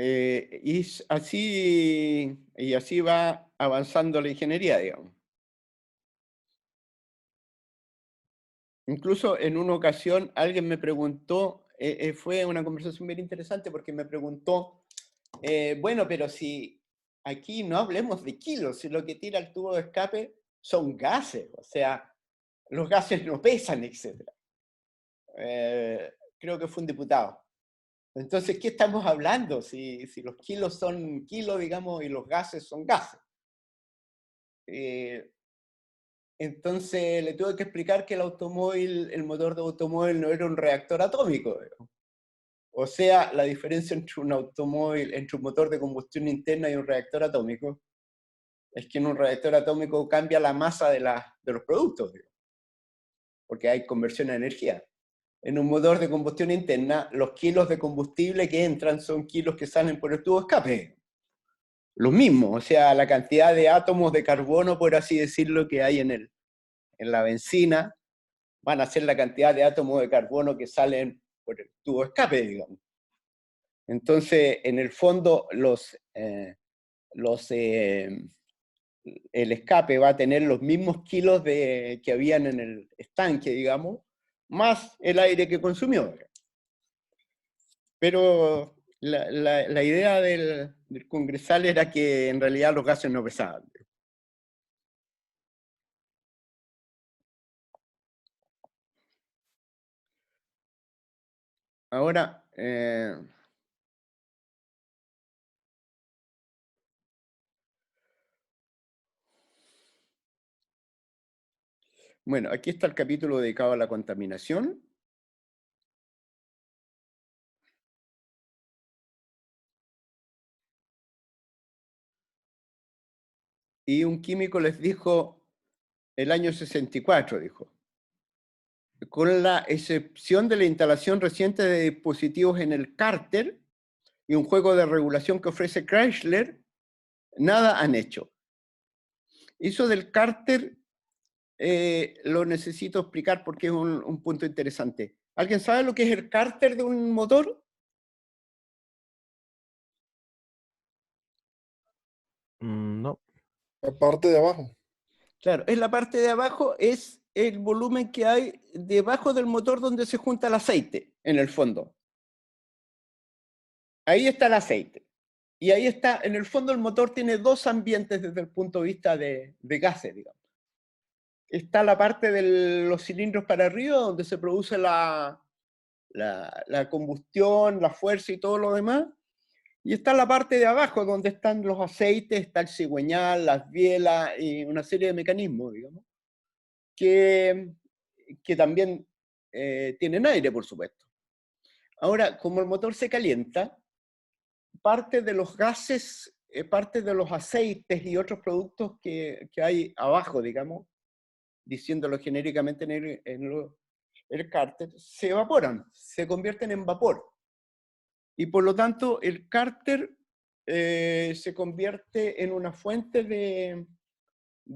Y así va avanzando la ingeniería, digamos. Incluso en una ocasión alguien me preguntó, fue una conversación bien interesante porque me preguntó, bueno, pero si aquí no hablemos de kilos, si lo que tira el tubo de escape son gases, o sea, los gases no pesan, etc. Creo que fue un diputado. Entonces, ¿qué estamos hablando? Si los kilos son kilos, digamos, y los gases son gases. entonces le tuve que explicar que el automóvil, el motor de automóvil no era un reactor atómico. O sea, la diferencia entre un automóvil, entre un motor de combustión interna y un reactor atómico, es que en un reactor atómico cambia la masa de los productos, porque hay conversión de energía. En un motor de combustión interna, los kilos de combustible que entran son kilos que salen por el tubo de escape. Los mismos, o sea, la cantidad de átomos de carbono, por así decirlo, que hay en la benzina, van a ser la cantidad de átomos de carbono que salen por el tubo de escape, digamos. Entonces, en el fondo, el escape va a tener los mismos kilos que habían en el estanque, digamos, más el aire que consumió. Pero la idea del congresal era que en realidad los gases no pesaban. Ahora, bueno, aquí está el capítulo dedicado a la contaminación. Y un químico les dijo, el año 64, dijo, con la excepción de la instalación reciente de dispositivos en el cárter y un juego de regulación que ofrece Chrysler, nada han hecho. Eso del cárter lo necesito explicar porque es un punto interesante. ¿Alguien sabe lo que es el cárter de un motor?
No.
La parte de abajo.
Claro, es la parte de abajo, es el volumen que hay debajo del motor donde se junta el aceite, en el fondo. Ahí está el aceite. Y ahí está, en el fondo el motor tiene dos ambientes desde el punto de vista de gases, digamos. Está la parte de los cilindros para arriba, donde se produce la combustión, la fuerza y todo lo demás. Y está la parte de abajo, donde están los aceites, está el cigüeñal, las bielas y una serie de mecanismos, digamos, que también tienen aire, por supuesto. Ahora, como el motor se calienta, parte de los gases, parte de los aceites y otros productos que hay abajo, digamos, diciéndolo genéricamente en el cárter, se evaporan, se convierten en vapor. Y por lo tanto, el cárter se convierte en una fuente de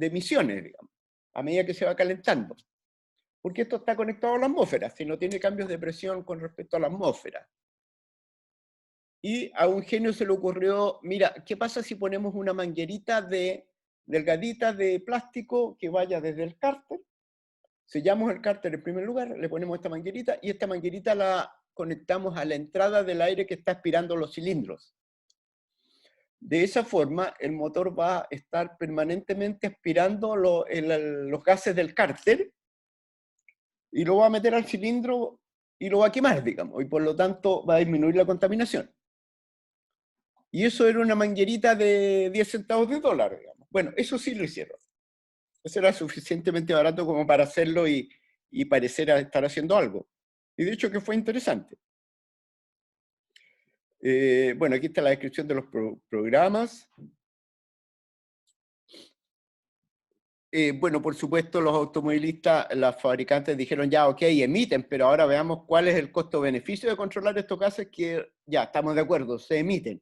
emisiones, digamos, a medida que se va calentando. Porque esto está conectado a la atmósfera, si no tiene cambios de presión con respecto a la atmósfera. Y a un genio se le ocurrió, mira, ¿qué pasa si ponemos una manguerita delgadita de plástico que vaya desde el cárter? Sellamos el cárter en primer lugar, le ponemos esta manguerita y esta manguerita la conectamos a la entrada del aire que está aspirando los cilindros. De esa forma, el motor va a estar permanentemente aspirando los gases del cárter y lo va a meter al cilindro y lo va a quemar, digamos, y por lo tanto va a disminuir la contaminación. Y eso era una manguerita de 10 centavos de dólar, digamos. Bueno, eso sí lo hicieron. Eso era suficientemente barato como para hacerlo y parecer estar haciendo algo. Y de hecho que fue interesante. Bueno, aquí está la descripción de los programas. Bueno, por supuesto, los automovilistas, los fabricantes dijeron ya, ok, emiten, pero ahora veamos cuál es el costo-beneficio de controlar estos gases que ya, estamos de acuerdo, se emiten.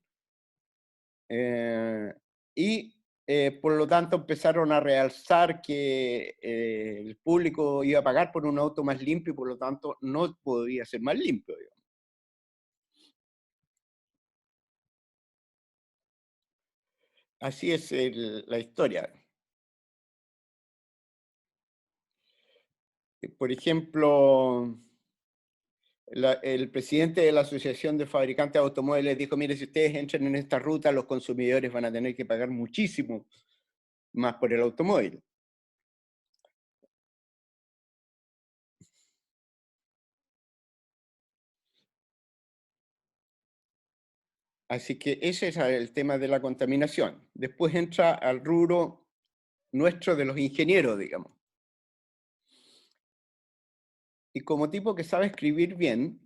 Por lo tanto empezaron a realzar que el público iba a pagar por un auto más limpio y por lo tanto no podía ser más limpio, digamos. Así es la historia. Por ejemplo, el presidente de la Asociación de Fabricantes de Automóviles dijo, mire, si ustedes entran en esta ruta, los consumidores van a tener que pagar muchísimo más por el automóvil. Así que ese es el tema de la contaminación. Después entra al rubro nuestro de los ingenieros, digamos. Y como tipo que sabe escribir bien,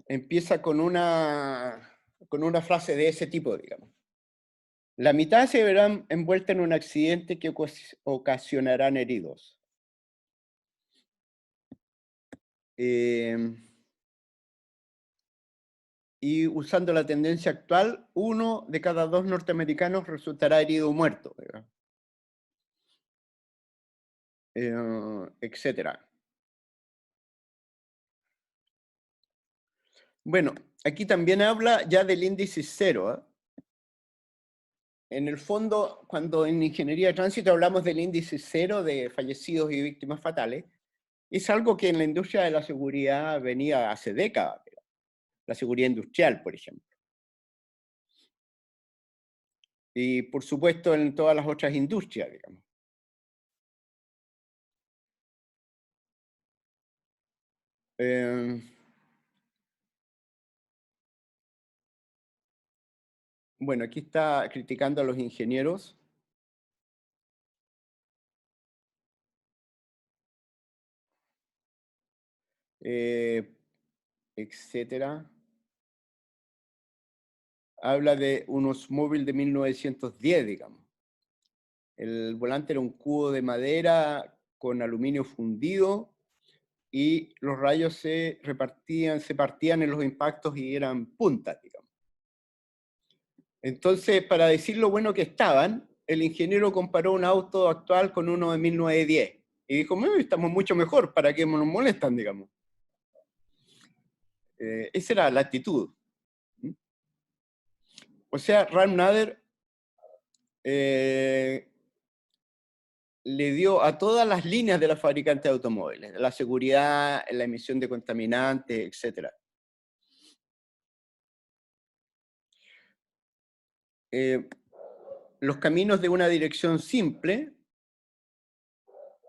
empieza con una frase de ese tipo, digamos. La mitad se verán envuelta en un accidente que ocasionarán heridos. Y usando la tendencia actual, 1 de cada 2 norteamericanos resultará herido o muerto, etcétera. Bueno, aquí también habla ya del índice cero. En el fondo, cuando en ingeniería de tránsito hablamos del índice cero de fallecidos y víctimas fatales, es algo que en la industria de la seguridad venía hace décadas, la seguridad industrial, por ejemplo. Y por supuesto en todas las otras industrias, digamos. Bueno, aquí está criticando a los ingenieros. Etcétera. Habla de unos móviles de 1910, digamos. El volante era un cubo de madera con aluminio fundido y los rayos se partían en los impactos y eran puntas, digamos. Entonces, para decir lo bueno que estaban, el ingeniero comparó un auto actual con uno de 1910 y dijo, estamos mucho mejor, ¿para qué nos molestan, digamos? Esa era la actitud. O sea, Ralph Nader le dio a todas las líneas de la fabricante de automóviles, la seguridad, la emisión de contaminantes, etc. Los caminos de una dirección simple,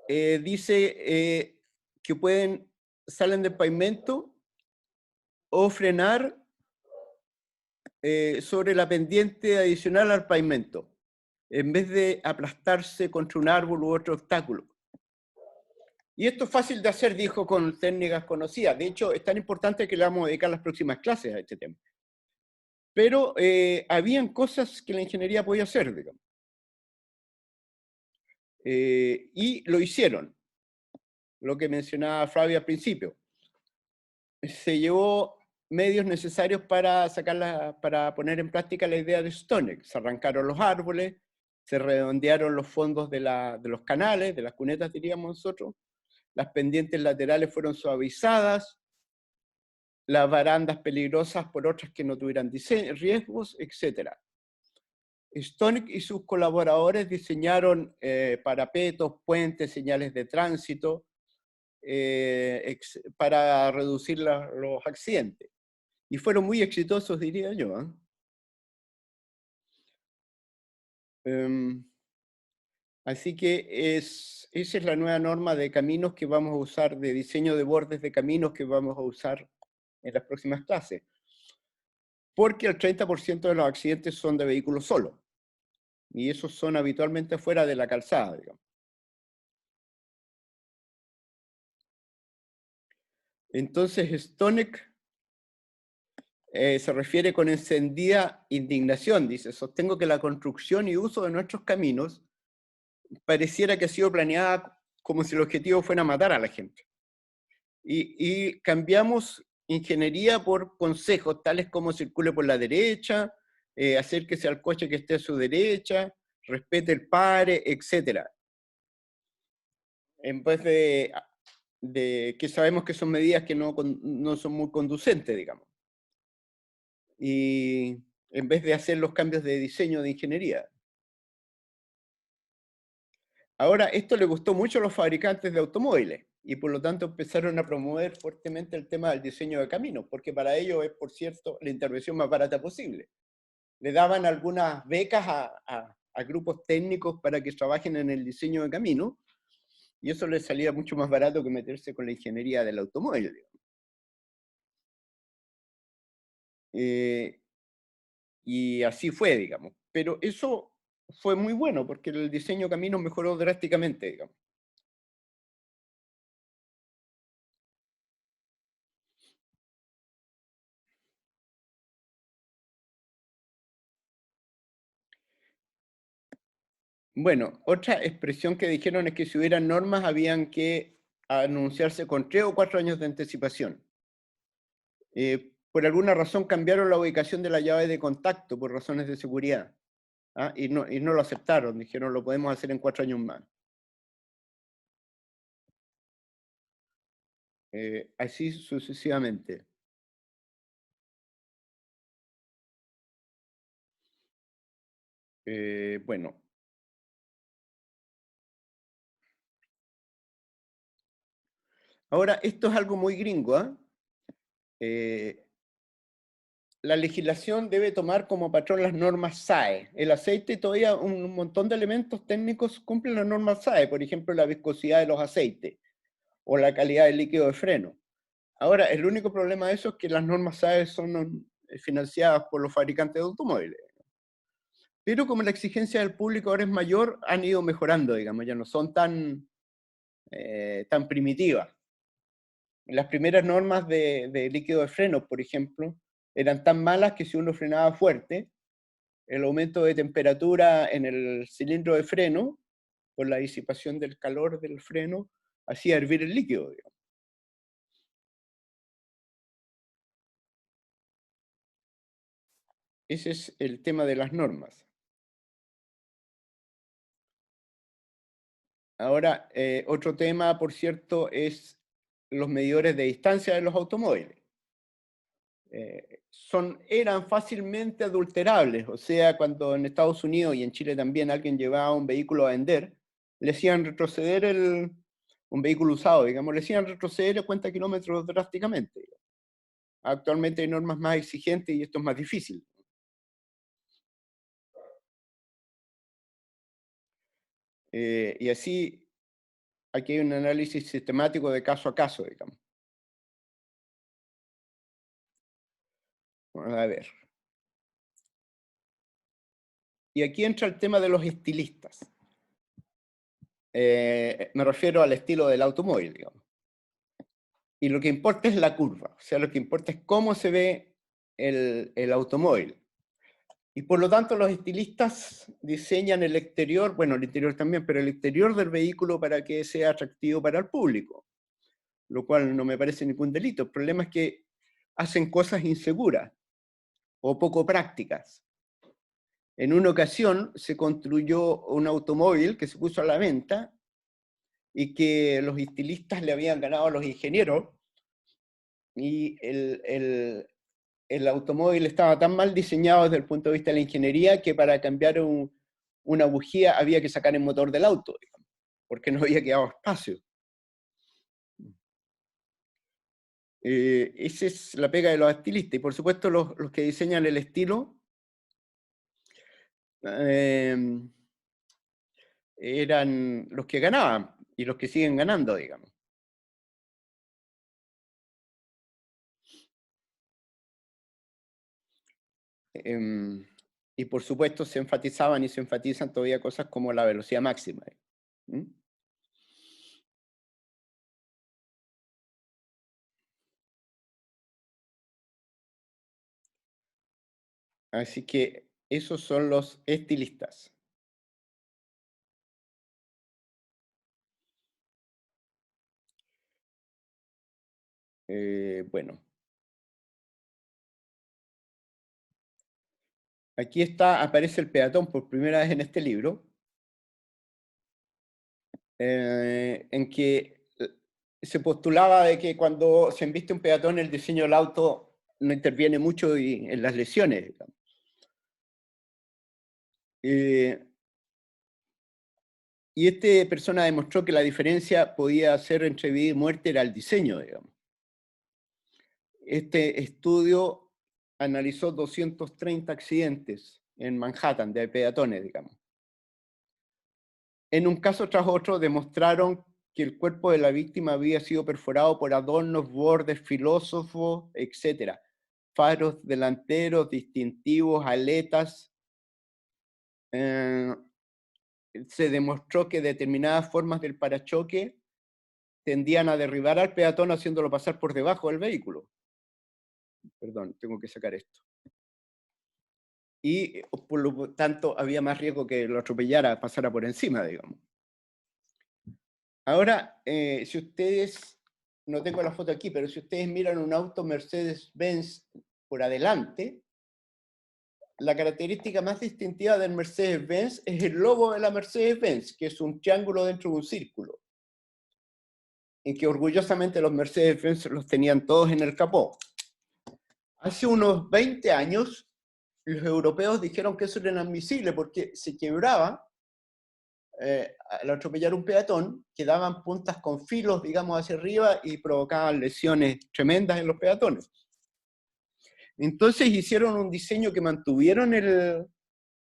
dice que salen del pavimento o frenar sobre la pendiente adicional al pavimento, en vez de aplastarse contra un árbol u otro obstáculo. Y esto es fácil de hacer, dijo, con técnicas conocidas. De hecho, es tan importante que le vamos a dedicar las próximas clases a este tema. Pero habían cosas que la ingeniería podía hacer, digamos. Y lo hicieron, lo que mencionaba Flavia al principio. Se llevó medios necesarios para para poner en práctica la idea de Stonex. Se arrancaron los árboles, se redondearon los fondos de los canales, de las cunetas, diríamos nosotros, las pendientes laterales fueron suavizadas, las barandas peligrosas por otras que no tuvieran riesgos, etc. Stonex y sus colaboradores diseñaron parapetos, puentes, señales de tránsito para reducir los accidentes. Y fueron muy exitosos, diría yo. Así que esa es la nueva norma de caminos que vamos a usar, de diseño de bordes de caminos que vamos a usar en las próximas clases. Porque el 30% de los accidentes son de vehículos solos. Y esos son habitualmente fuera de la calzada, digamos. Entonces, Stonex se refiere con encendida indignación, dice, sostengo que la construcción y uso de nuestros caminos pareciera que ha sido planeada como si el objetivo fuera matar a la gente. Y cambiamos ingeniería por consejos, tales como circule por la derecha, acérquese al coche que esté a su derecha, respete el pare, etc. En vez de que sabemos que son medidas que no son muy conducentes, digamos. Y en vez de hacer los cambios de diseño de ingeniería. Ahora, esto le gustó mucho a los fabricantes de automóviles y por lo tanto empezaron a promover fuertemente el tema del diseño de caminos, porque para ellos es, por cierto, la intervención más barata posible. Le daban algunas becas a grupos técnicos para que trabajen en el diseño de caminos y eso les salía mucho más barato que meterse con la ingeniería del automóvil. Y así fue, digamos. Pero eso fue muy bueno, porque el diseño de caminos mejoró drásticamente, digamos. Bueno, otra expresión que dijeron es que si hubieran normas habían que anunciarse con 3 o 4 años de anticipación. Por alguna razón cambiaron la ubicación de la llave de contacto por razones de seguridad. ¿Ah? Y no lo aceptaron, dijeron lo podemos hacer en 4 años más. Así sucesivamente. Bueno. Ahora, esto es algo muy gringo, ¿ah? La legislación debe tomar como patrón las normas SAE. El aceite, todavía un montón de elementos técnicos cumplen las normas SAE, por ejemplo, la viscosidad de los aceites o la calidad del líquido de freno. Ahora, el único problema de eso es que las normas SAE son financiadas por los fabricantes de automóviles. Pero como la exigencia del público ahora es mayor, han ido mejorando, digamos, ya no son tan primitivas. Las primeras normas de líquido de freno, por ejemplo, eran tan malas que si uno frenaba fuerte, el aumento de temperatura en el cilindro de freno, por la disipación del calor del freno, hacía hervir el líquido, digamos. Ese es el tema de las normas. Ahora, otro tema, por cierto, es los medidores de distancia de los automóviles. Eran fácilmente adulterables, o sea, cuando en Estados Unidos y en Chile también alguien llevaba un vehículo a vender, le hacían retroceder un vehículo usado, digamos, le hacían retroceder a cuenta kilómetros drásticamente. Actualmente hay normas más exigentes y esto es más difícil. Y así, aquí hay un análisis sistemático de caso a caso, digamos. A ver. Y aquí entra el tema de los estilistas. Me refiero al estilo del automóvil, digamos. Y lo que importa es la curva, o sea, lo que importa es cómo se ve el automóvil. Y por lo tanto los estilistas diseñan el exterior, bueno, el interior también, pero el exterior del vehículo para que sea atractivo para el público, lo cual no me parece ningún delito. El problema es que hacen cosas inseguras o poco prácticas. En una ocasión se construyó un automóvil que se puso a la venta y que los estilistas le habían ganado a los ingenieros, y el automóvil estaba tan mal diseñado desde el punto de vista de la ingeniería que para cambiar una bujía había que sacar el motor del auto, digamos, porque no había quedado espacio. Esa es la pega de los estilistas, y por supuesto los que diseñan el estilo eran los que ganaban y los que siguen ganando, digamos. Y por supuesto se enfatizaban y se enfatizan todavía cosas como la velocidad máxima. ¿Mm? Así que esos son los estilistas. Bueno. Aquí aparece el peatón por primera vez en este libro, en que se postulaba de que cuando se embiste un peatón el diseño del auto no interviene mucho en las lesiones, digamos. Y esta persona demostró que la diferencia podía ser entre vida y muerte era el diseño, digamos. Este estudio analizó 230 accidentes en Manhattan de peatones, digamos. En un caso tras otro demostraron que el cuerpo de la víctima había sido perforado por adornos, bordes, filósofos, etc. Faros delanteros, distintivos, aletas. se demostró que determinadas formas del parachoque tendían a derribar al peatón haciéndolo pasar por debajo del vehículo. Perdón, tengo que sacar esto. Y por lo tanto había más riesgo que lo atropellara, pasara por encima, digamos. Ahora, si ustedes, no tengo la foto aquí, pero si ustedes miran un auto Mercedes-Benz por adelante, la característica más distintiva del Mercedes-Benz es el logo de la Mercedes-Benz, que es un triángulo dentro de un círculo, en que orgullosamente los Mercedes-Benz los tenían todos en el capó. Hace unos 20 años, los europeos dijeron que eso era inadmisible porque se quebraba al atropellar un peatón, quedaban puntas con filos, digamos, hacia arriba y provocaban lesiones tremendas en los peatones. Entonces hicieron un diseño que mantuvieron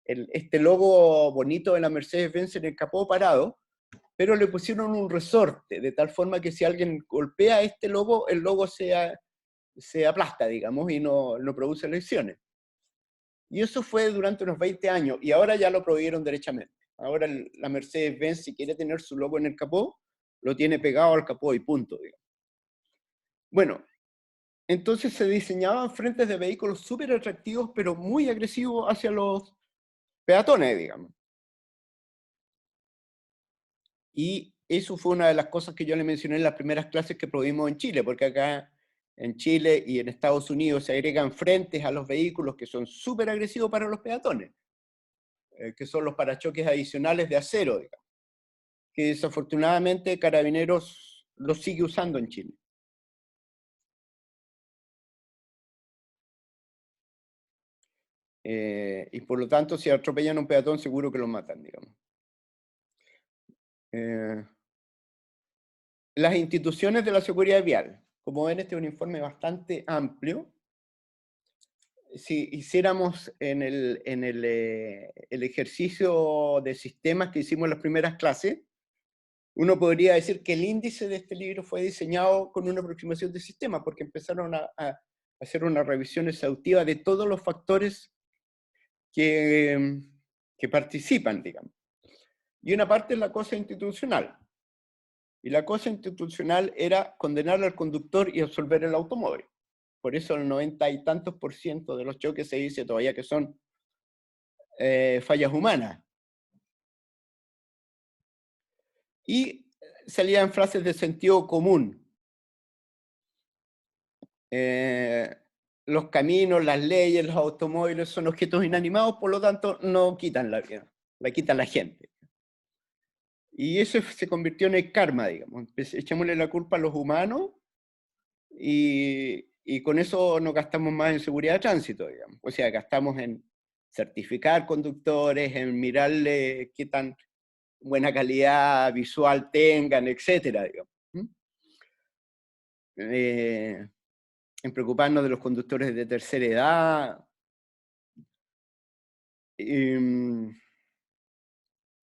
este logo bonito de la Mercedes-Benz en el capó parado, pero le pusieron un resorte, de tal forma que si alguien golpea este logo, el logo se aplasta, digamos, y no produce lesiones. Y eso fue durante unos 20 años, y ahora ya lo prohibieron derechamente. Ahora la Mercedes-Benz, si quiere tener su logo en el capó, lo tiene pegado al capó y punto, digamos. Bueno, entonces se diseñaban frentes de vehículos súper atractivos, pero muy agresivos hacia los peatones, digamos. Y eso fue una de las cosas que yo le mencioné en las primeras clases que prohibimos en Chile, porque acá en Chile y en Estados Unidos se agregan frentes a los vehículos que son súper agresivos para los peatones, que son los parachoques adicionales de acero, digamos, que desafortunadamente Carabineros los sigue usando en Chile. Y por lo tanto, si atropellan a un peatón, seguro que lo matan, digamos. Las instituciones de la seguridad vial. Como ven, este es un informe bastante amplio. Si hiciéramos el ejercicio de sistemas que hicimos en las primeras clases, uno podría decir que el índice de este libro fue diseñado con una aproximación de sistemas, porque empezaron a hacer una revisión exhaustiva de todos los factores que participan, digamos. Y una parte es la cosa institucional. Y la cosa institucional era condenar al conductor y absolver el automóvil. Por eso el 90 y tantos % de los choques se dice todavía que son fallas humanas. Y salían frases de sentido común. Los caminos, las leyes, los automóviles son objetos inanimados, por lo tanto no quitan la vida, la quita la gente. Y eso se convirtió en el karma, digamos. Echémosle la culpa a los humanos y con eso no gastamos más en seguridad de tránsito, digamos. O sea, gastamos en certificar conductores, en mirarle qué tan buena calidad visual tengan, etcétera, digamos. En preocuparnos de los conductores de tercera edad,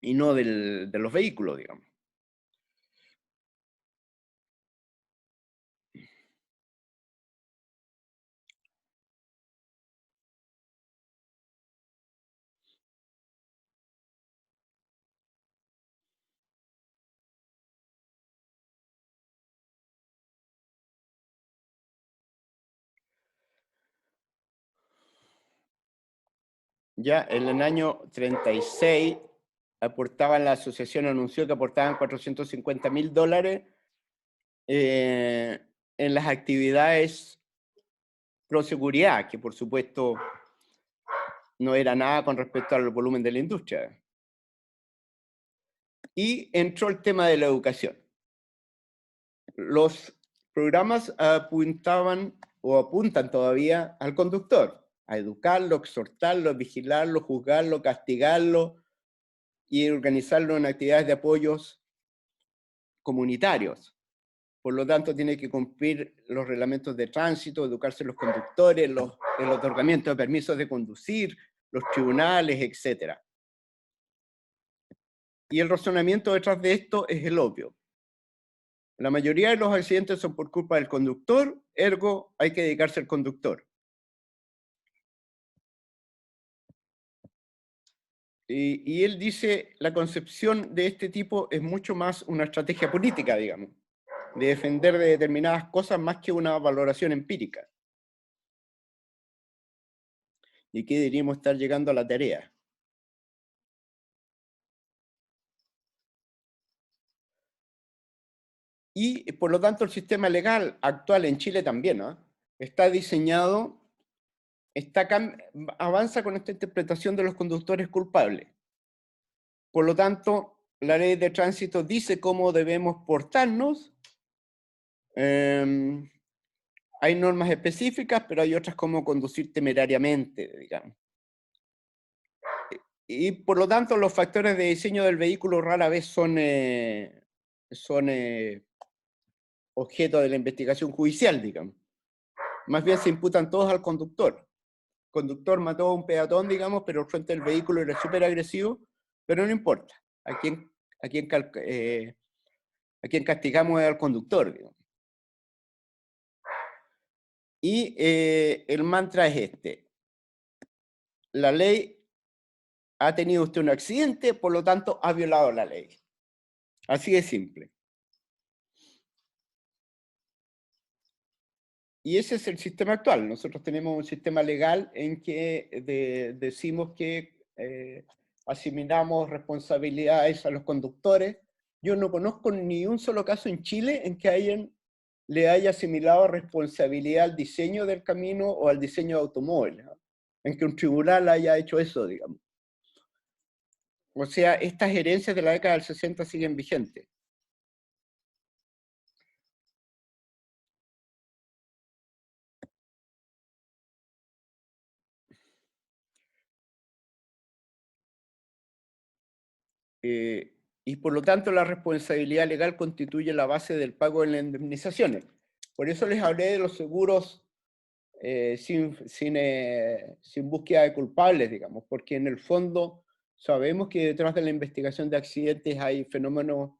y no de los vehículos, digamos. Ya en el año 36 aportaban, la asociación anunció que aportaban $450.000 en las actividades pro seguridad, que por supuesto no era nada con respecto al volumen de la industria. Y entró el tema de la educación. Los programas apuntaban o apuntan todavía al conductor, a educarlo, exhortarlo, vigilarlo, juzgarlo, castigarlo y organizarlo en actividades de apoyos comunitarios. Por lo tanto, tiene que cumplir los reglamentos de tránsito, educarse los conductores, el otorgamiento de permisos de conducir, los tribunales, etc. Y el razonamiento detrás de esto es el obvio. La mayoría de los accidentes son por culpa del conductor, ergo hay que dedicarse al conductor. Y él dice, la concepción de este tipo es mucho más una estrategia política, digamos, de defender de determinadas cosas más que una valoración empírica. Y que deberíamos estar llegando a la tarea. Y por lo tanto el sistema legal actual en Chile también, ¿no? Está diseñado, avanza con esta interpretación de los conductores culpables. Por lo tanto, la ley de tránsito dice cómo debemos portarnos. Hay normas específicas, pero hay otras como conducir temerariamente, digamos. Y por lo tanto, los factores de diseño del vehículo rara vez son objeto de la investigación judicial, digamos. Más bien se imputan todos al conductor. El conductor mató a un peatón, digamos, pero el frente del vehículo era súper agresivo, pero no importa. A quien castigamos es al conductor, digamos. Y el mantra es este. La ley ha tenido usted un accidente, por lo tanto ha violado la ley. Así de simple. Y ese es el sistema actual. Nosotros tenemos un sistema legal en que decimos que asimilamos responsabilidades a los conductores. Yo no conozco ni un solo caso en Chile en que alguien le haya asimilado responsabilidad al diseño del camino o al diseño de automóviles, ¿no? En que un tribunal haya hecho eso, digamos. O sea, estas herencias de la década del 60 siguen vigentes. Y por lo tanto la responsabilidad legal constituye la base del pago de las indemnizaciones. Por eso les hablé de los seguros sin búsqueda de culpables, digamos, porque en el fondo sabemos que detrás de la investigación de accidentes hay fenómenos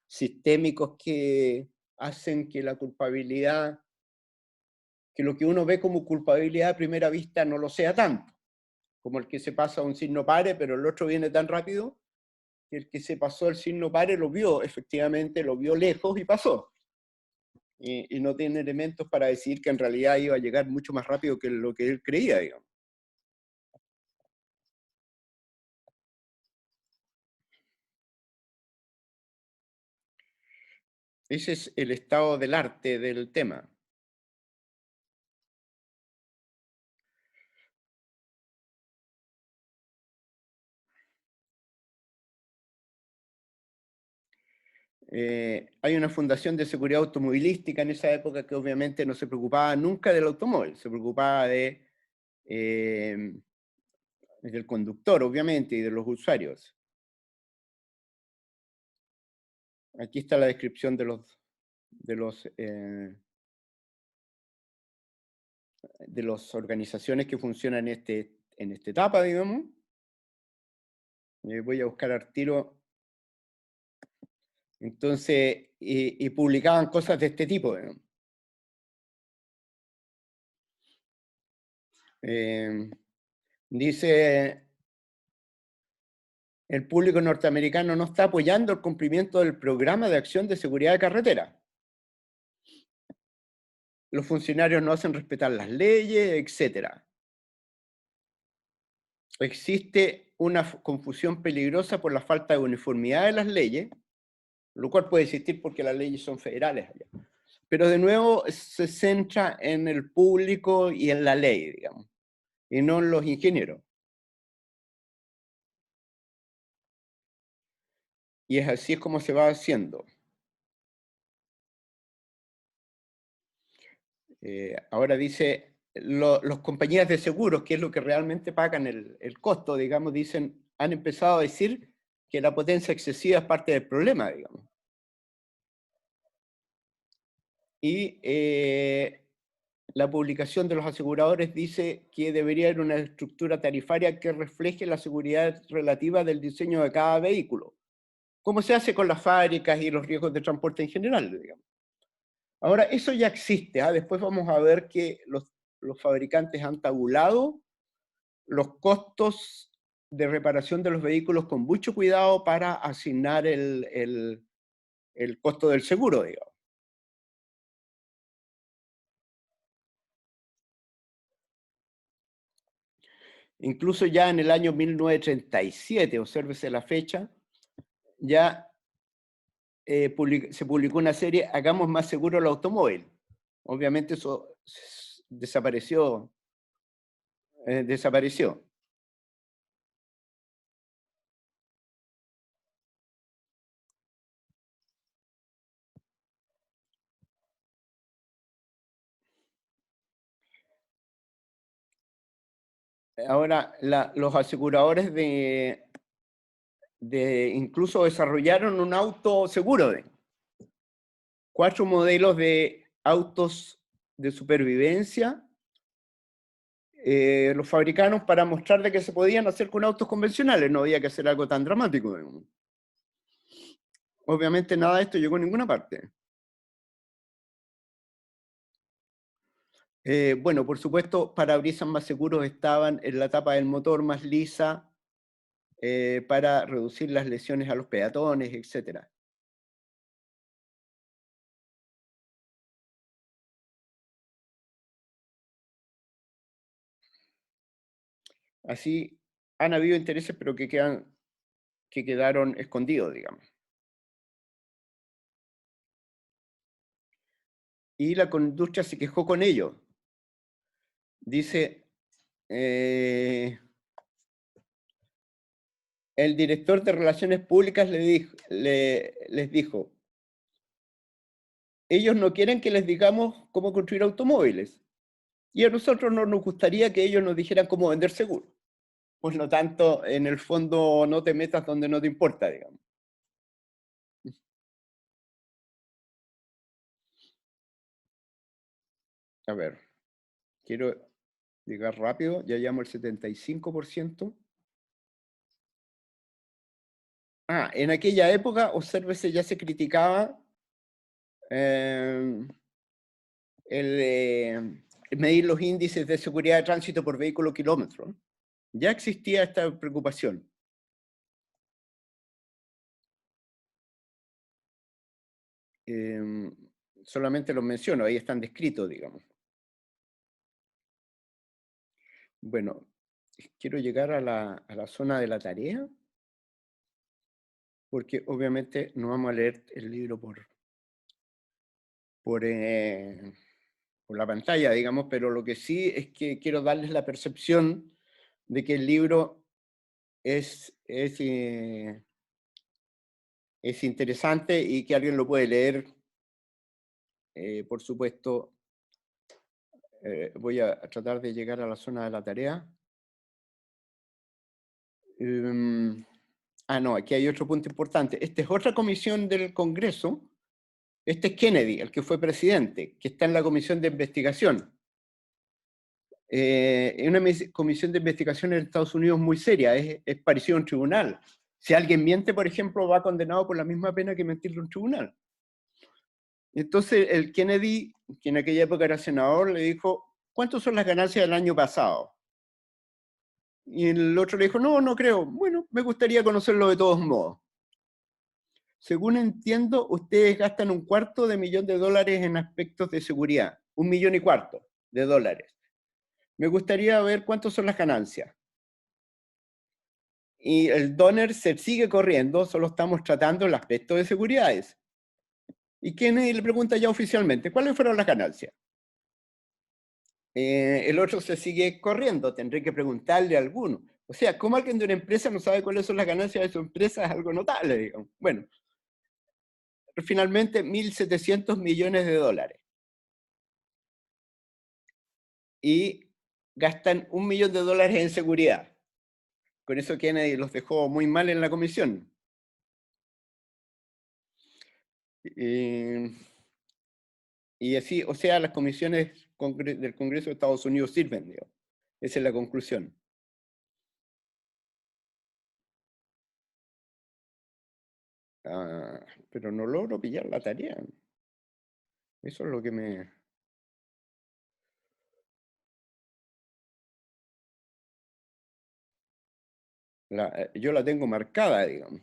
sistémicos que hacen que la culpabilidad, que lo que uno ve como culpabilidad a primera vista no lo sea tanto, como el que se pasa un signo pare, pero el otro viene tan rápido que el que se pasó el signo pare lo vio, efectivamente lo vio lejos y pasó. Y no tiene elementos para decir que en realidad iba a llegar mucho más rápido que lo que él creía, digamos. Ese es el estado del arte del tema. Hay una fundación de seguridad automovilística en esa época que obviamente no se preocupaba nunca del automóvil, se preocupaba del conductor, obviamente, y de los usuarios. Aquí está la descripción de las organizaciones que funcionan en esta etapa, digamos. Voy a buscar al tiro. Entonces, y publicaban cosas de este tipo, digamos. Dice, el público norteamericano no está apoyando el cumplimiento del programa de acción de seguridad de carretera. Los funcionarios no hacen respetar las leyes, etc. Existe una confusión peligrosa por la falta de uniformidad de las leyes, lo cual puede existir porque las leyes son federales allá. Pero de nuevo se centra en el público y en la ley, digamos, y no en los ingenieros. Y es así como se va haciendo. Ahora dice, los compañías de seguros, que es lo que realmente pagan el costo, digamos, han empezado a decir que la potencia excesiva es parte del problema, digamos. Y la publicación de los aseguradores dice que debería haber una estructura tarifaria que refleje la seguridad relativa del diseño de cada vehículo, como se hace con las fábricas y los riesgos de transporte en general, digamos. Ahora, eso ya existe. Después vamos a ver que los fabricantes han tabulado los costos de reparación de los vehículos con mucho cuidado para asignar el costo del seguro, digamos. Incluso ya en el año 1937, obsérvese la fecha, ya se publicó una serie, Hagamos más seguro el automóvil. Obviamente eso desapareció. Desapareció. Ahora, los aseguradores incluso desarrollaron un auto seguro. 4 modelos de autos de supervivencia los fabricaron para mostrar de que se podían hacer con autos convencionales, no había que hacer algo tan dramático. Obviamente nada de esto llegó a ninguna parte. Bueno, por supuesto, parabrisas más seguros estaban en la tapa del motor más lisa para reducir las lesiones a los peatones, etc. Así han habido intereses, pero que quedaron escondidos, digamos. Y la industria se quejó con ello. Dice, el director de Relaciones Públicas les dijo, ellos no quieren que les digamos cómo construir automóviles. Y a nosotros no nos gustaría que ellos nos dijeran cómo vender seguro. Por lo tanto, en el fondo, no te metas donde no te importa, digamos. A ver, quiero llegar rápido, ya llamo el 75%. En aquella época, obsérvese, ya se criticaba el medir los índices de seguridad de tránsito por vehículo kilómetro. Ya existía esta preocupación. Solamente los menciono, ahí están descritos, digamos. Bueno, quiero llegar a la zona de la tarea, porque obviamente no vamos a leer el libro por la pantalla, digamos, pero lo que sí es que quiero darles la percepción de que el libro es interesante y que alguien lo puede leer. Por supuesto, voy a tratar de llegar a la zona de la tarea. No, aquí hay otro punto importante. Esta es otra comisión del Congreso. Este es Kennedy, el que fue presidente, que está en la comisión de investigación. Es una comisión de investigación en Estados Unidos muy seria, es parecido a un tribunal. Si alguien miente, por ejemplo, va condenado por la misma pena que mentirle a un tribunal. Entonces, el Kennedy, que en aquella época era senador, le dijo, ¿cuántas son las ganancias del año pasado? Y el otro le dijo, no, no creo. Bueno, me gustaría conocerlo de todos modos. Según entiendo, ustedes gastan $250,000 en aspectos de seguridad. $1,250,000. Me gustaría ver cuántas son las ganancias. Y el Donner se sigue corriendo, solo estamos tratando el aspecto de seguridades. Y Kennedy le pregunta ya oficialmente, ¿cuáles fueron las ganancias? El otro se sigue corriendo, tendré que preguntarle a alguno. O sea, ¿cómo alguien de una empresa no sabe cuáles son las ganancias de su empresa? Es algo notable, digamos. Bueno, finalmente $1,700 millones. Y gastan $1 millón en seguridad. Con eso Kennedy los dejó muy mal en la comisión. Y así, o sea, las comisiones del Congreso de Estados Unidos sirven, digamos. Esa es la conclusión. Pero no logro pillar la tarea. Eso es lo que me... Yo la tengo marcada, digamos.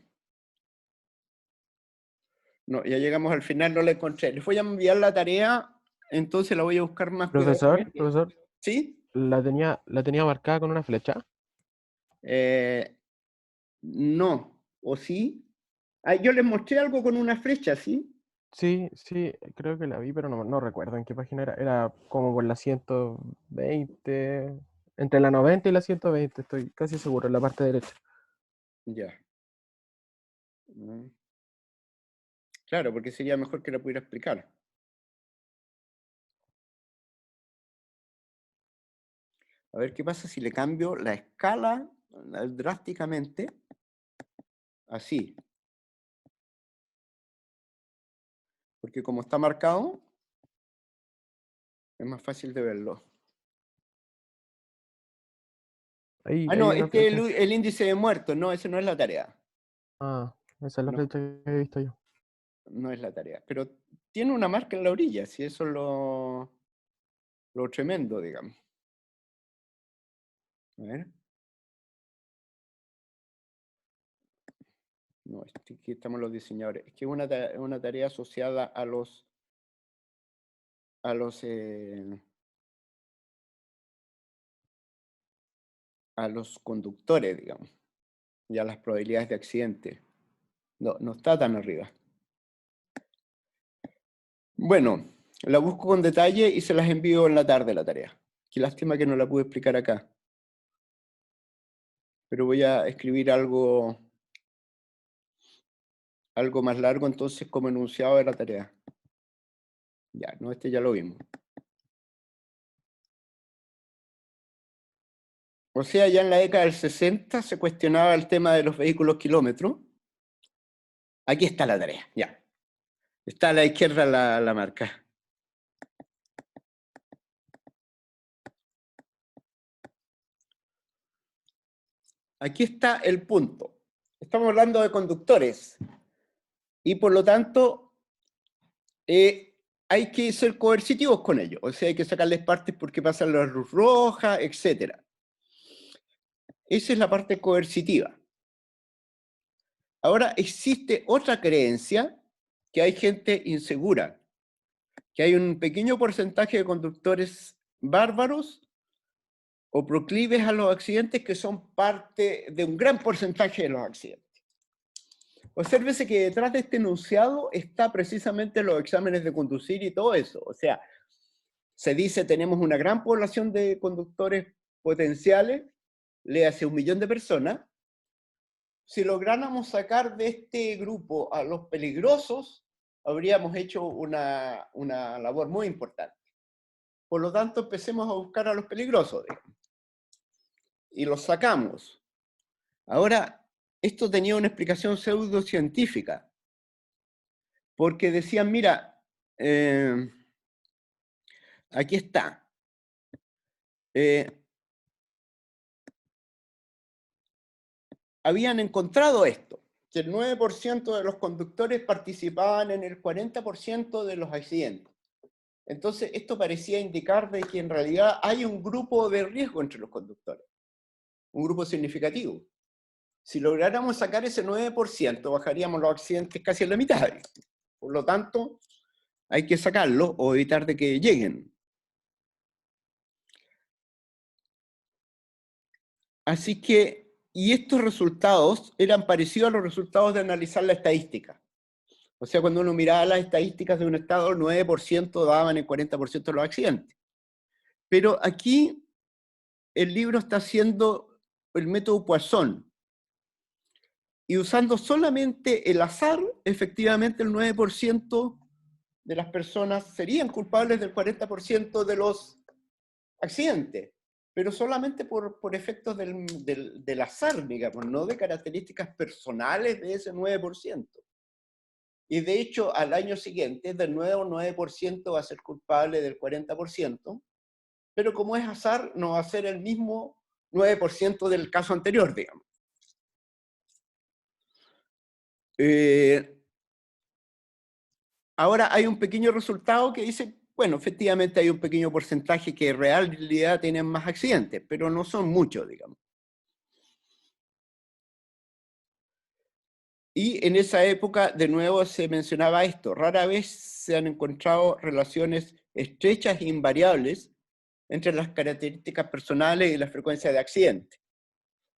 No, ya llegamos al final, no la encontré. Les voy a enviar la tarea, entonces la voy a buscar más
Profesor,
cuidadosamente.
profesor,
¿Sí?
la tenía marcada con una flecha.
No, ¿o sí? Ah, yo les mostré algo con una flecha, ¿sí?
Sí, sí, creo que la vi, pero no recuerdo en qué página era. Era como por la 120, entre la 90 y la 120, estoy casi seguro, en la parte derecha.
Ya. Mm. Claro, porque sería mejor que la pudiera explicar. A ver qué pasa si le cambio la escala drásticamente. Así. Porque como está marcado, es más fácil de verlo.
Ahí
Ah,
hay
no,
una
este es
flecha.
el índice de muertos. No, ese no es la tarea.
Ah, esa es la
No,
flecha que he visto yo.
no es la tarea. Pero tiene una marca en la orilla, si eso es lo tremendo, digamos. A ver. No, aquí estamos los diseñadores. Es que es una tarea asociada a los conductores, digamos, y a las probabilidades de accidente. No, no está tan arriba. Bueno, la busco con detalle y se las envío en la tarde la tarea. Qué lástima que no la pude explicar acá. Pero voy a escribir algo más largo entonces como enunciado de la tarea. Ya, no, este ya lo vimos. O sea, ya en la década del 60 se cuestionaba el tema de los vehículos kilómetros. Aquí está la tarea, ya. Está a la izquierda la marca. Aquí está el punto. Estamos hablando de conductores. Y por lo tanto, hay que ser coercitivos con ellos. O sea, hay que sacarles partes porque pasan la luz roja, etc. Esa es la parte coercitiva. Ahora, existe otra creencia, que hay gente insegura, que hay un pequeño porcentaje de conductores bárbaros o proclives a los accidentes que son parte de un gran porcentaje de los accidentes. Obsérvese que detrás de este enunciado está precisamente los exámenes de conducir y todo eso. O sea, se dice tenemos una gran población de conductores potenciales, le hace 1 millón de personas. Si lográramos sacar de este grupo a los peligrosos, habríamos hecho una labor muy importante. Por lo tanto, empecemos a buscar a los peligrosos, digamos, y los sacamos. Ahora, esto tenía una explicación pseudocientífica, porque decían, mira, aquí está. Habían encontrado esto, que el 9% de los conductores participaban en el 40% de los accidentes. Entonces, esto parecía indicar de que en realidad hay un grupo de riesgo entre los conductores, un grupo significativo. Si lográramos sacar ese 9%, bajaríamos los accidentes casi a la mitad. Por lo tanto, hay que sacarlo o evitar de que lleguen. Así que, y estos resultados eran parecidos a los resultados de analizar la estadística. O sea, cuando uno miraba las estadísticas de un estado, el 9% daban el 40% de los accidentes. Pero aquí el libro está haciendo el método Poisson. Y usando solamente el azar, efectivamente el 9% de las personas serían culpables del 40% de los accidentes, pero solamente por efectos del azar, digamos, no de características personales de ese 9%. Y de hecho, al año siguiente, de nuevo 9% va a ser culpable del 40%, pero como es azar, no va a ser el mismo 9% del caso anterior, digamos. Ahora hay un pequeño resultado que dice, bueno, efectivamente hay un pequeño porcentaje que en realidad tienen más accidentes, pero no son muchos, digamos. Y en esa época, de nuevo, se mencionaba esto. Rara vez se han encontrado relaciones estrechas e invariables entre las características personales y la frecuencia de accidentes.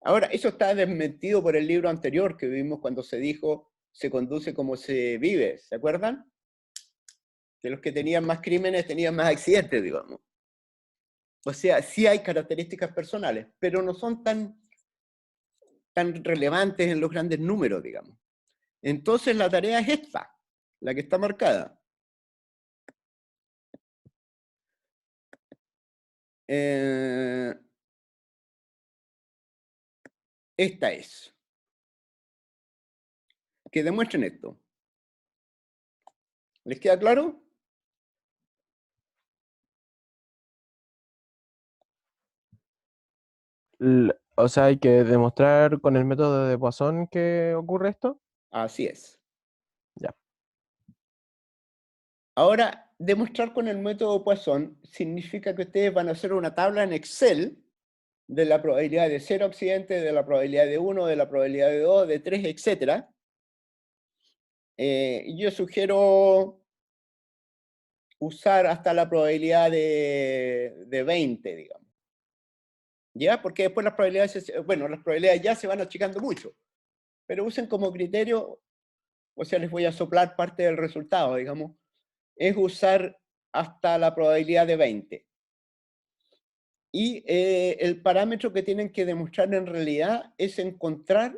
Ahora, eso está desmentido por el libro anterior que vimos cuando se dijo se conduce como se vive. ¿Se acuerdan? Que los que tenían más crímenes tenían más accidentes, digamos. O sea, sí hay características personales, pero no son tan relevantes en los grandes números, digamos. Entonces la tarea es esta, la que está marcada. Esta es. Que demuestren esto. ¿Les queda claro?
O sea, hay que demostrar con el método de Poisson que ocurre esto.
Así es.
Ya.
Ahora, demostrar con el método Poisson significa que ustedes van a hacer una tabla en Excel de la probabilidad de 0 accidentes, de la probabilidad de 1, de la probabilidad de 2, de 3, etc. Yo sugiero usar hasta la probabilidad de 20, digamos. ¿Ya? Porque después las probabilidades, las probabilidades ya se van achicando mucho. Pero usen como criterio, o sea, les voy a soplar parte del resultado, digamos, es usar hasta la probabilidad de 20. Y el parámetro que tienen que demostrar en realidad es encontrar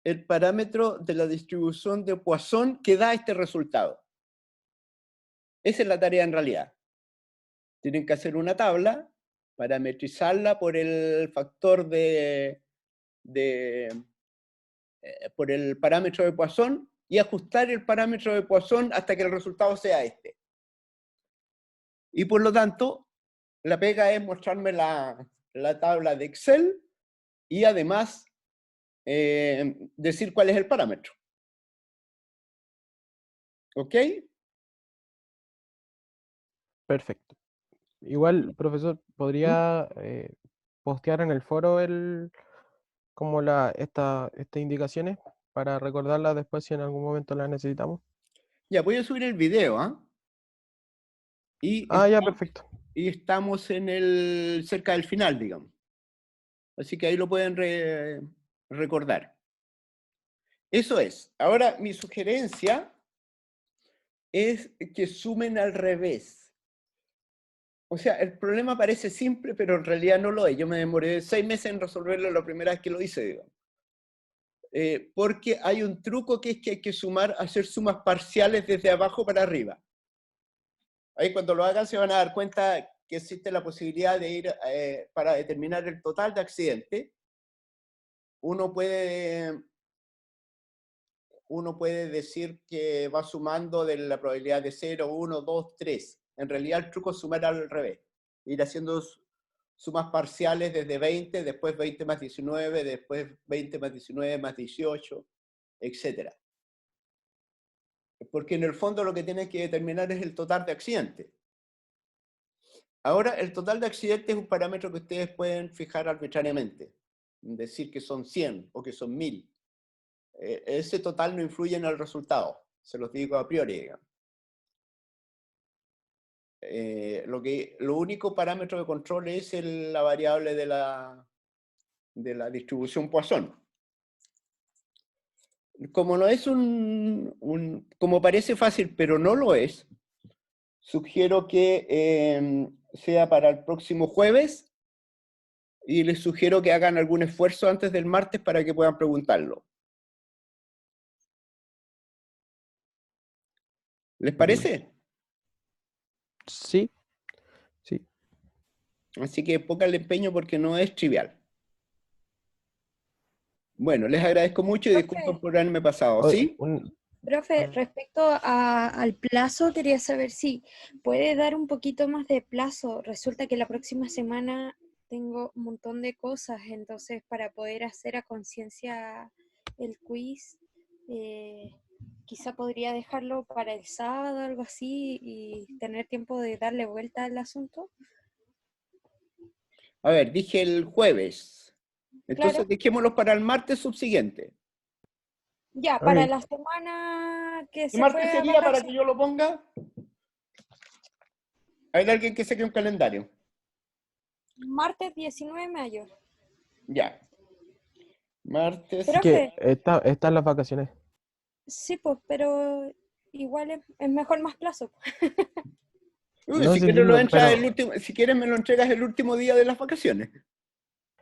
el parámetro de la distribución de Poisson que da este resultado. Esa es la tarea en realidad. Tienen que hacer una tabla, parametrizarla por el factor por el parámetro de Poisson y ajustar el parámetro de Poisson hasta que el resultado sea este. Y por lo tanto, la pega es mostrarme la tabla de Excel y además decir cuál es el parámetro. ¿Ok?
Perfecto. Igual, profesor, ¿podría postear en el foro como estas indicaciones para recordarlas después si en algún momento las necesitamos?
Ya, voy a subir el video, ¿ah? Y,
Ah, ya, perfecto.
y estamos cerca del final, digamos. Así que ahí lo pueden recordar. Eso es. Ahora, mi sugerencia es que sumen al revés. O sea, el problema parece simple, pero en realidad no lo es. Yo me demoré 6 meses en resolverlo la primera vez que lo hice, digamos. Porque hay un truco que es que hay que hacer sumas parciales desde abajo para arriba. Ahí cuando lo hagan se van a dar cuenta que existe la posibilidad de ir para determinar el total de accidentes. Uno puede decir que va sumando de la probabilidad de 0, 1, 2, 3. En realidad el truco es sumar al revés. Ir haciendo sumas parciales desde 20, después 20 más 19, después 20 más 19 más 18, etc. Porque en el fondo lo que tienes que determinar es el total de accidentes. Ahora, el total de accidentes es un parámetro que ustedes pueden fijar arbitrariamente. Decir que son 100 o que son 1000. Ese total no influye en el resultado. Se los digo a priori, digamos. Lo único parámetro de control es la variable de la distribución Poisson. Como no es como parece fácil, pero no lo es, sugiero que sea para el próximo jueves y les sugiero que hagan algún esfuerzo antes del martes para que puedan preguntarlo. ¿Les parece?
Sí, sí.
Así que pónganle empeño porque no es trivial. Bueno, les agradezco mucho y disculpen
Profe,
por haberme pasado,
Oye,
¿sí?
profe, respecto al plazo, quería saber si puede dar un poquito más de plazo. Resulta que la próxima semana tengo un montón de cosas, entonces para poder hacer a conciencia el quiz, quizá podría dejarlo para el sábado, algo así, y tener tiempo de darle vuelta al asunto.
A ver, dije el jueves. Entonces
Claro,
dejémoslo para el martes subsiguiente.
Ya, para
Ok.
la semana que
¿Qué
se
martes
fue a
sería para que
vacaciones.
yo lo ponga? ¿Hay alguien que saque un calendario?
Martes 19 de mayo.
Ya. Martes.
Es que
Profe,
están las vacaciones.
sí, pues, pero igual es mejor más plazo.
Uy,
No
si
se
quieres lo
entiendo,
entras
pero
el último, si quieres me lo entregas el último día de las vacaciones.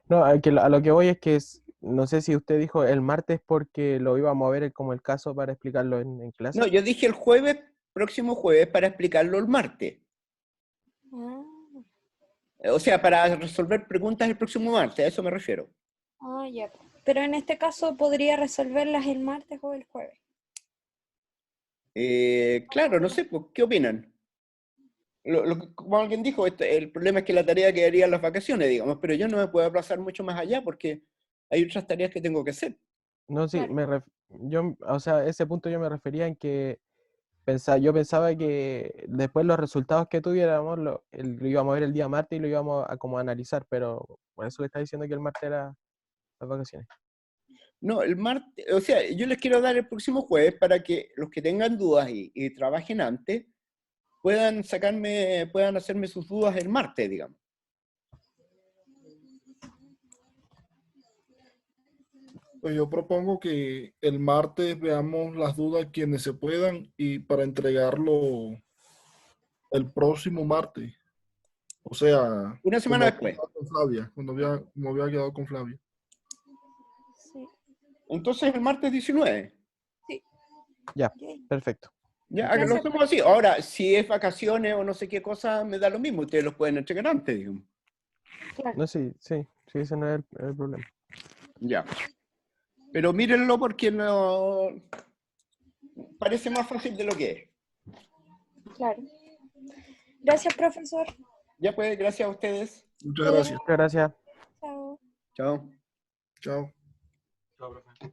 no, a lo que voy es que no sé si usted dijo el martes porque lo íbamos a ver como el caso para explicarlo en
No,
clase.
yo dije el jueves, próximo jueves, para explicarlo el martes.
Ah,
O sea, para resolver preguntas el próximo martes, a eso me refiero.
ya. Pero en este caso podría resolverlas el martes o el jueves.
Claro, no sé, pues, ¿qué opinan? Como alguien dijo, el problema es que la tarea quedaría en las vacaciones, digamos, pero yo no me puedo aplazar mucho más allá porque hay otras tareas que tengo que hacer.
No, sí,
Claro.
o sea, ese punto yo me refería en que yo pensaba que después los resultados que tuviéramos lo íbamos a ver el día martes y lo íbamos a como analizar, pero por eso le está diciendo que el martes era las vacaciones.
No, el martes, o sea, yo les quiero dar el próximo jueves para que los que tengan dudas y trabajen antes puedan hacerme sus dudas el martes, digamos.
Pues yo propongo que el martes veamos las dudas quienes se puedan y para entregarlo el próximo martes. O sea,
Una
como
semana
había
después.
quedado con Flavia, como había quedado con Flavia.
Sí,
Entonces el martes 19.
sí.
Ya,
Ok.
perfecto.
Ya, que lo
Gracias,
hacemos así.
profesor.
Ahora, si es vacaciones o no sé qué cosa, me da lo mismo. Ustedes los pueden entregar antes, digamos.
Claro.
No, sí, sí, sí, ese no es el problema.
Ya. Pero mírenlo porque no parece más fácil de lo que es.
Claro. Gracias, profesor.
Ya pues, gracias a ustedes.
Muchas
Que den
gracias.
un-
Muchas gracias.
Chao.
Chao.
Chao.